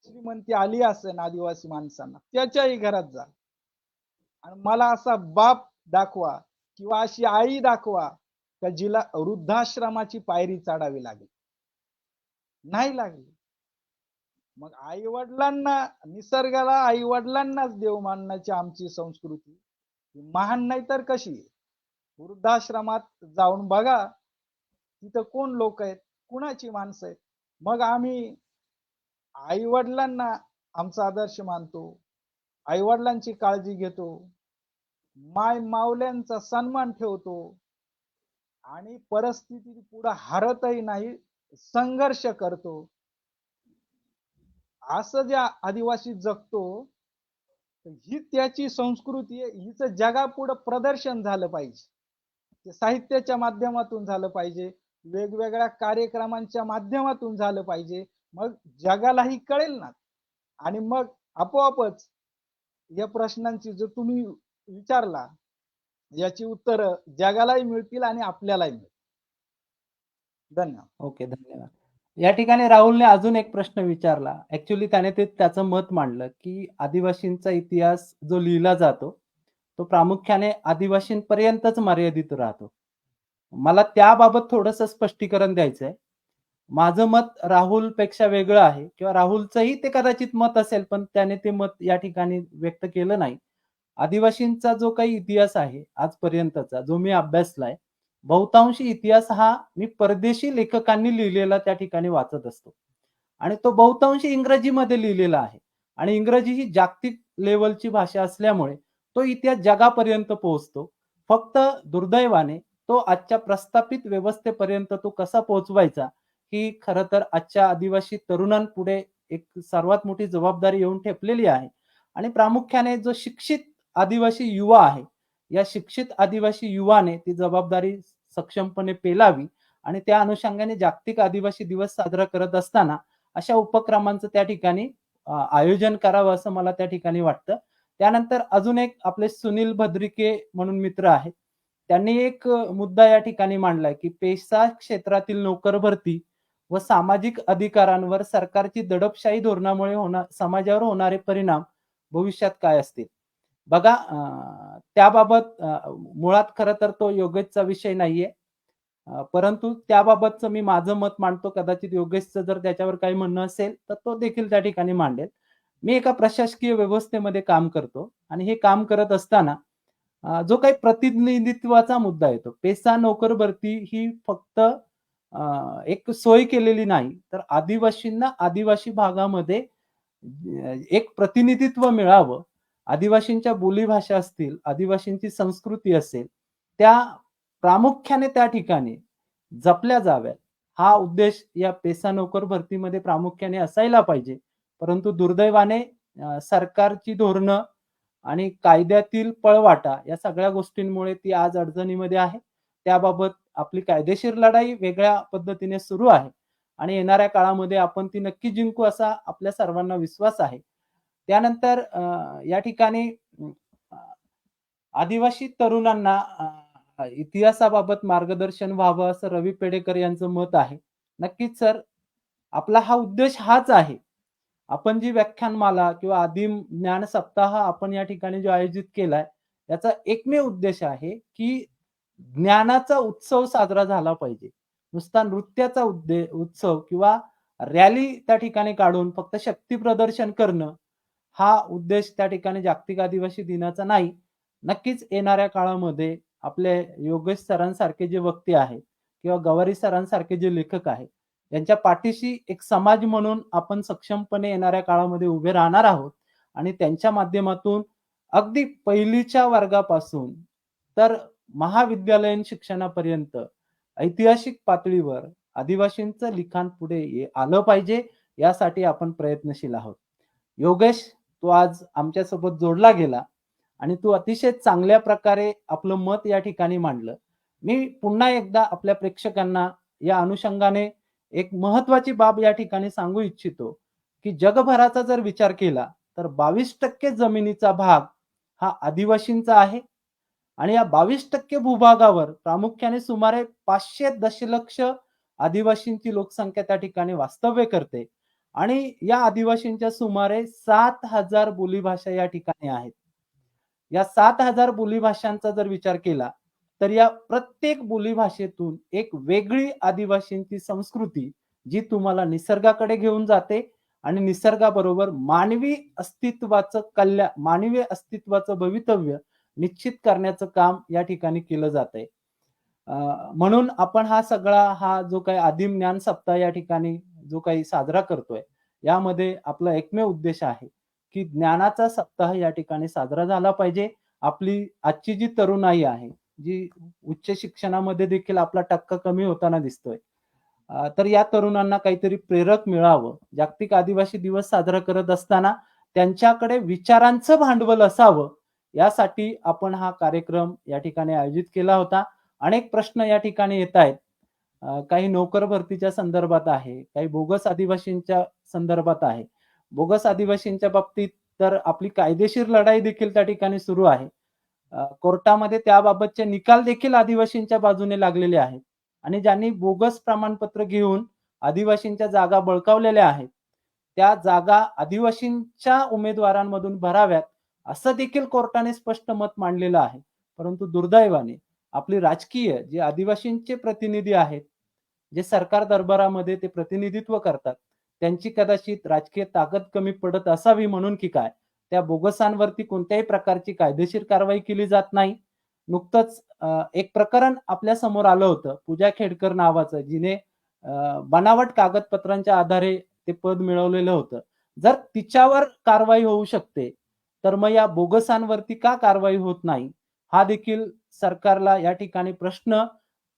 [SPEAKER 3] श्रीमंती आली असेल आदिवासी माणसांना, त्याच्याही घरात जा आणि मला असा बाप दाखवा किंवा अशी आई दाखवा का जिला वृद्धाश्रमाची पायरी चढावी लागेल. नाही लागली. मग आई वडिलांना, निसर्गाला आई वडिलांनाच देव मानण्याची आमची संस्कृती महान नाही तर कशी? वृद्धाश्रमात जाऊन बघा, तिथं कोण लोक आहेत, कुणाची माणसं आहेत. मग आम्ही आई वडिलांना आमचा आदर्श मानतो, आई वडिलांची काळजी घेतो, माय माऊल्यांचा सन्मान ठेवतो आणि परिस्थिती पुढे हारतही नाही, संघर्ष करतो. असं जे आदिवासी जगतो, ही त्याची संस्कृती आहे. हिचं जगापुढे प्रदर्शन झालं पाहिजे. ते साहित्याच्या माध्यमातून झालं पाहिजे, वेगवेगळ्या कार्यक्रमांच्या माध्यमातून झालं पाहिजे. मग जगालाही कळेल ना. आणि मग आपोआपच या प्रश्नांची जो तुम्ही विचारला, याची उत्तर जगालाही मिळतील आणि आपल्यालाही मिळतील. धन्यवाद.
[SPEAKER 1] ओके, धन्यवाद. या ठिकाणी राहुलने अजून एक प्रश्न विचारला. ऍक्च्युली त्याने त्याचं मत मांडलं, की आदिवासींचा इतिहास जो लिहिला जातो, तो प्रामुख्याने आदिवासींपर्यंतच मर्यादित राहतो. मला त्याबाबत थोडंसं स्पष्टीकरण द्यायचं आहे. माझं मत राहुलपेक्षा वेगळं आहे किंवा राहुलचंही ते कदाचित मत असेल, पण त्याने ते मत या ठिकाणी व्यक्त केलं नाही. आदिवासींचा जो काही इतिहास आहे आजपर्यंतचा, जो मी अभ्यासलाय, बहुतांशी इतिहास हा मी परदेशी लेखकांनी लिहिलेला त्या ठिकाणी वाचत असतो आणि तो बहुतांशी इंग्रजीमध्ये लिहिलेला आहे आणि इंग्रजी ही जागतिक लेवलची भाषा असल्यामुळे तो इतिहास जगापर्यंत पोहोचतो. फक्त दुर्दैवाने तो आजच्या प्रस्थापित व्यवस्थेपर्यंत तो कसा पोहोचवायचा ही खरं तर आजच्या आदिवासी तरुणांपुढे एक सर्वात मोठी जबाबदारी येऊन ठेपलेली आहे आणि प्रामुख्याने जो शिक्षित आदिवासी युवा आहे, या शिक्षित आदिवासी युवाने ती जबाबदारी सक्षमपणे पेलावी आणि त्या अनुषंगाने जागतिक आदिवासी दिवस साजरा करत असताना अशा उपक्रमांचं त्या ठिकाणी आयोजन करावं असं मला त्या ठिकाणी वाटतं. त्यानंतर अजून एक आपले सुनील भद्रिके म्हणून मित्र आहेत, त्यांनी एक मुद्दा या ठिकाणी मांडलाय, की पेशा क्षेत्रातील नोकर भरती व सामाजिक अधिकारांवर सरकारची दडपशाही धोरणामुळे समाजावर होणारे परिणाम भविष्यात काय असतील. बघा, त्याबाबत मुळात खरं तर तो योगेशचा विषय नाहीये, परंतु त्याबाबतचं मी माझं मत मांडतो. कदाचित योगेशचं जर त्याच्यावर काही म्हणणं असेल तर तो देखील त्या ठिकाणी मांडेल. मी एका प्रशासकीय व्यवस्थेमध्ये काम करतो आणि हे काम करत असताना जो काही प्रतिनिधित्वाचा मुद्दा येतो, पेसा नोकर भरती ही फक्त एक सोय केलेली नाही, तर आदिवासींना आदिवासी भागामध्ये एक प्रतिनिधित्व मिळावं, आदिवासींच्या बोलीभाषा असतील, आदिवासींची संस्कृती असेल, त्या प्रामुख्याने त्या ठिकाणी जपल्या जाव्यात. हा उद्देश या पेसा नोकर भरतीमध्ये प्रामुख्याने असायला पाहिजे. परंतु दुर्दैवाने सरकारची धोरणं आणि कायद्यातील पळवाटा या सगळ्या गोष्टींमुळे ती आज अडचणीमध्ये आहे. त्याबाबत आपली कायदेशीर लढाई वेगळ्या पद्धतीने सुरू आहे आणि येणाऱ्या काळामध्ये आपण ती नक्की जिंकू असा आपल्या सर्वांना विश्वास आहे. त्यानंतर या ठिकाणी अ, आदिवासी तरुणांना इतिहासाबाबत मार्गदर्शन व्हावं असं रवी पेडेकर यांचं मत आहे. नक्कीच सर, आपला हा उद्देश हाच आहे. आपण जी व्याख्यानमाला किंवा आदिम ज्ञान सप्ताह आपण या ठिकाणी जो आयोजित केलाय, याचा एकमेव उद्देश आहे, की ज्ञानाचा उत्सव साजरा झाला पाहिजे. नुसता नृत्याचा उत्सव किंवा रॅली त्या ठिकाणी काढून फक्त शक्ती प्रदर्शन करणं, हा उद्देश त्या ठिकाणी जागतिक आदिवासी दिनाचा नाही. नक्कीच येणाऱ्या काळामध्ये आपले योगेश सरांसारखे जे वक्ते आहेत किंवा गवारी सरांसारखे जे लेखक आहेत, यांच्या पाठीशी एक समाज म्हणून आपण सक्षमपणे येणाऱ्या काळामध्ये उभे राहणार आहोत आणि त्यांच्या माध्यमातून अगदी पहिलीच्या वर्गापासून तर महाविद्यालयीन शिक्षणापर्यंत ऐतिहासिक पातळीवर आदिवासींचं लिखाण पुढे आलं पाहिजे, यासाठी आपण प्रयत्नशील आहोत. योगेश, तू आज आमच्यासोबत जोडला गेला आणि तू अतिशय चांगल्या प्रकारे आपलं मत या ठिकाणी मांडलं. मी पुन्हा एकदा आपल्या प्रेक्षकांना या अनुषंगाने एक महत्वाची बाब या ठिकाणी सांगू इच्छितो, की जगभराचा जर विचार केला तर 22% जमिनीचा भाग हा आदिवासींचा आहे आणि या 22% भूभागावर प्रामुख्याने सुमारे 500 दशलक्ष आदिवासींची लोकसंख्या त्या ठिकाणी वास्तव्य करते आणि या आदिवासींच्या सुमारे 7,000 बोलीभाषा या ठिकाणी आहेत. या 7,000 बोलीभाषांचा जर विचार केला तर या प्रत्येक बोलीभाषेतून एक वेगळी आदिवासींची संस्कृती जी तुम्हाला निसर्गाकडे घेऊन जाते आणि निसर्गाबरोबर मानवी अस्तित्वाचं भवितव्य निश्चित करण्याचं काम या ठिकाणी केलं जातंय. म्हणून आपण हा जो काही आदिम ज्ञान सप्ताह या ठिकाणी जो काही साजरा करतोय, यामध्ये आपला एकमेव उद्देश आहे, की ज्ञानाचा सप्ताह या ठिकाणी साजरा झाला पाहिजे. आपली आजची जी तरुणाई आहे, जी उच्च शिक्षणामध्ये देखील आपला टक्का कमी होताना दिसतोय. तर या तरुणांना काहीतरी प्रेरक मिळावं. जागतिक आदिवासी दिवस साजरा करत असताना त्यांच्याकडे विचारांचं भांडवल असावं, यासाठी आपण हा कार्यक्रम या ठिकाणी आयोजित केला होता. अनेक प्रश्न या ठिकाणी येतायत. काही नोकर भरतीच्या संदर्भात आहे, काही बोगस आदिवासींच्या संदर्भात आहे. बोगस आदिवासींच्या बाबतीत तर आपली कायदेशीर लढाई देखील त्या ठिकाणी सुरू आहे. कोर्टामध्ये त्याबाबतचे निकाल देखील आदिवासींच्या बाजूने लागलेले आहेत आणि ज्यांनी बोगस प्रमाणपत्र घेऊन आदिवासींच्या जागा बळकावलेल्या आहेत, त्या जागा आदिवासींच्या उमेदवारांमधून भराव्यात, असं देखील कोर्टाने स्पष्ट मत मांडलेलं आहे. परंतु दुर्दैवाने आपली राजकीय जे आदिवासींचे प्रतिनिधी आहेत, जे सरकार दरबारामध्ये ते प्रतिनिधित्व करतात, त्यांची कदाचित राजकीय ताकद कमी पडत असावी म्हणून की काय, त्या बोगसांवरती कोणत्याही प्रकारची कायदेशीर कारवाई केली जात नाही. नुकतंच एक प्रकरण आपल्या समोर आलं होतं, पूजा खेडकर नावाचं, जिने बनावट कागदपत्रांच्या आधारे ते पद मिळवलेलं होतं. जर तिच्यावर कारवाई होऊ शकते, तर मग या बोगसांवरती का कारवाई होत नाही? हा देखील सरकारला या ठिकाणी प्रश्न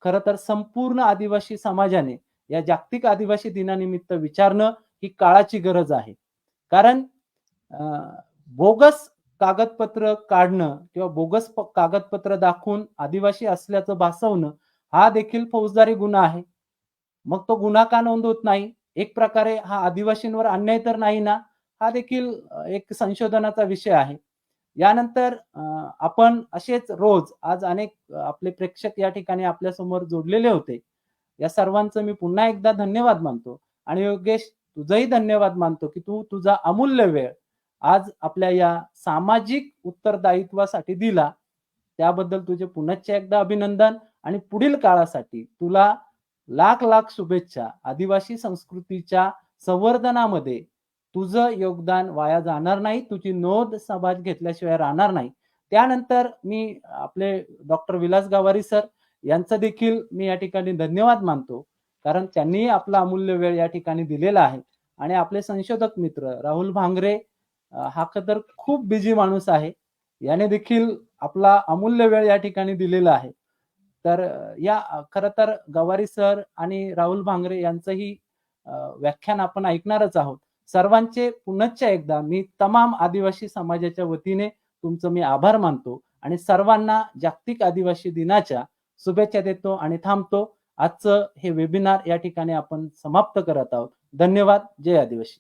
[SPEAKER 1] खरं तर संपूर्ण आदिवासी समाजाने या जागतिक आदिवासी दिनानिमित्त विचारणं ही काळाची गरज आहे. कारण बोगस कागदपत्र काढणं किंवा बोगस कागदपत्र दाखवून आदिवासी असल्याचं भासवणं हा देखील फौजदारी गुन्हा आहे. मग तो गुन्हा का नोंद होत नाही? एक प्रकारे हा आदिवासींवर अन्याय तर नाही ना? हा देखील एक संशोधनाचा विषय आहे. यानंतर आपण असेच रोज आज अनेक आपले प्रेक्षक या ठिकाणी आपल्या समोर जोडलेले होते. या सर्वांचं मी पुन्हा एकदा धन्यवाद मानतो आणि योगेश, तुझंही धन्यवाद मानतो, की तू तुझा अमूल्य वेळ आज आपल्या या सामाजिक उत्तरदायित्वासाठी दिला. त्याबद्दल तुझे पुनश्च एकदा अभिनंदन आणि पुढील काळासाठी तुला लाख लाख शुभेच्छा. आदिवासी संस्कृतीच्या संवर्धनामध्ये तुझं योगदान वाया जाणार नाही, तुझी नोंद समाज घेतल्याशिवाय राहणार नाही. त्यानंतर मी आपले डॉक्टर विलास गावारी सर यांचं देखील मी या ठिकाणी धन्यवाद मानतो, कारण त्यांनी आपला अमूल्य वेळ या ठिकाणी दिलेला आहे. आणि आपले संशोधक मित्र राहुल भांगरे, हा तर खूप बिझी माणूस आहे, याने देखील आपला अमूल्य वेळ या ठिकाणी दिलेला आहे. तर या खरं तर गवारी सर आणि राहुल भांगरे यांचंही व्याख्यान आपण ऐकणारच आहोत. सर्वांचे पुनश्च एकदा मी तमाम आदिवासी समाजाच्या वतीने तुमचं मी आभार मानतो आणि सर्वांना जागतिक आदिवासी दिनाच्या शुभेच्छा देतो आणि थांबतो. आजचं हे वेबिनार या ठिकाणी आपण समाप्त करत आहोत. धन्यवाद. जय आदिवासी.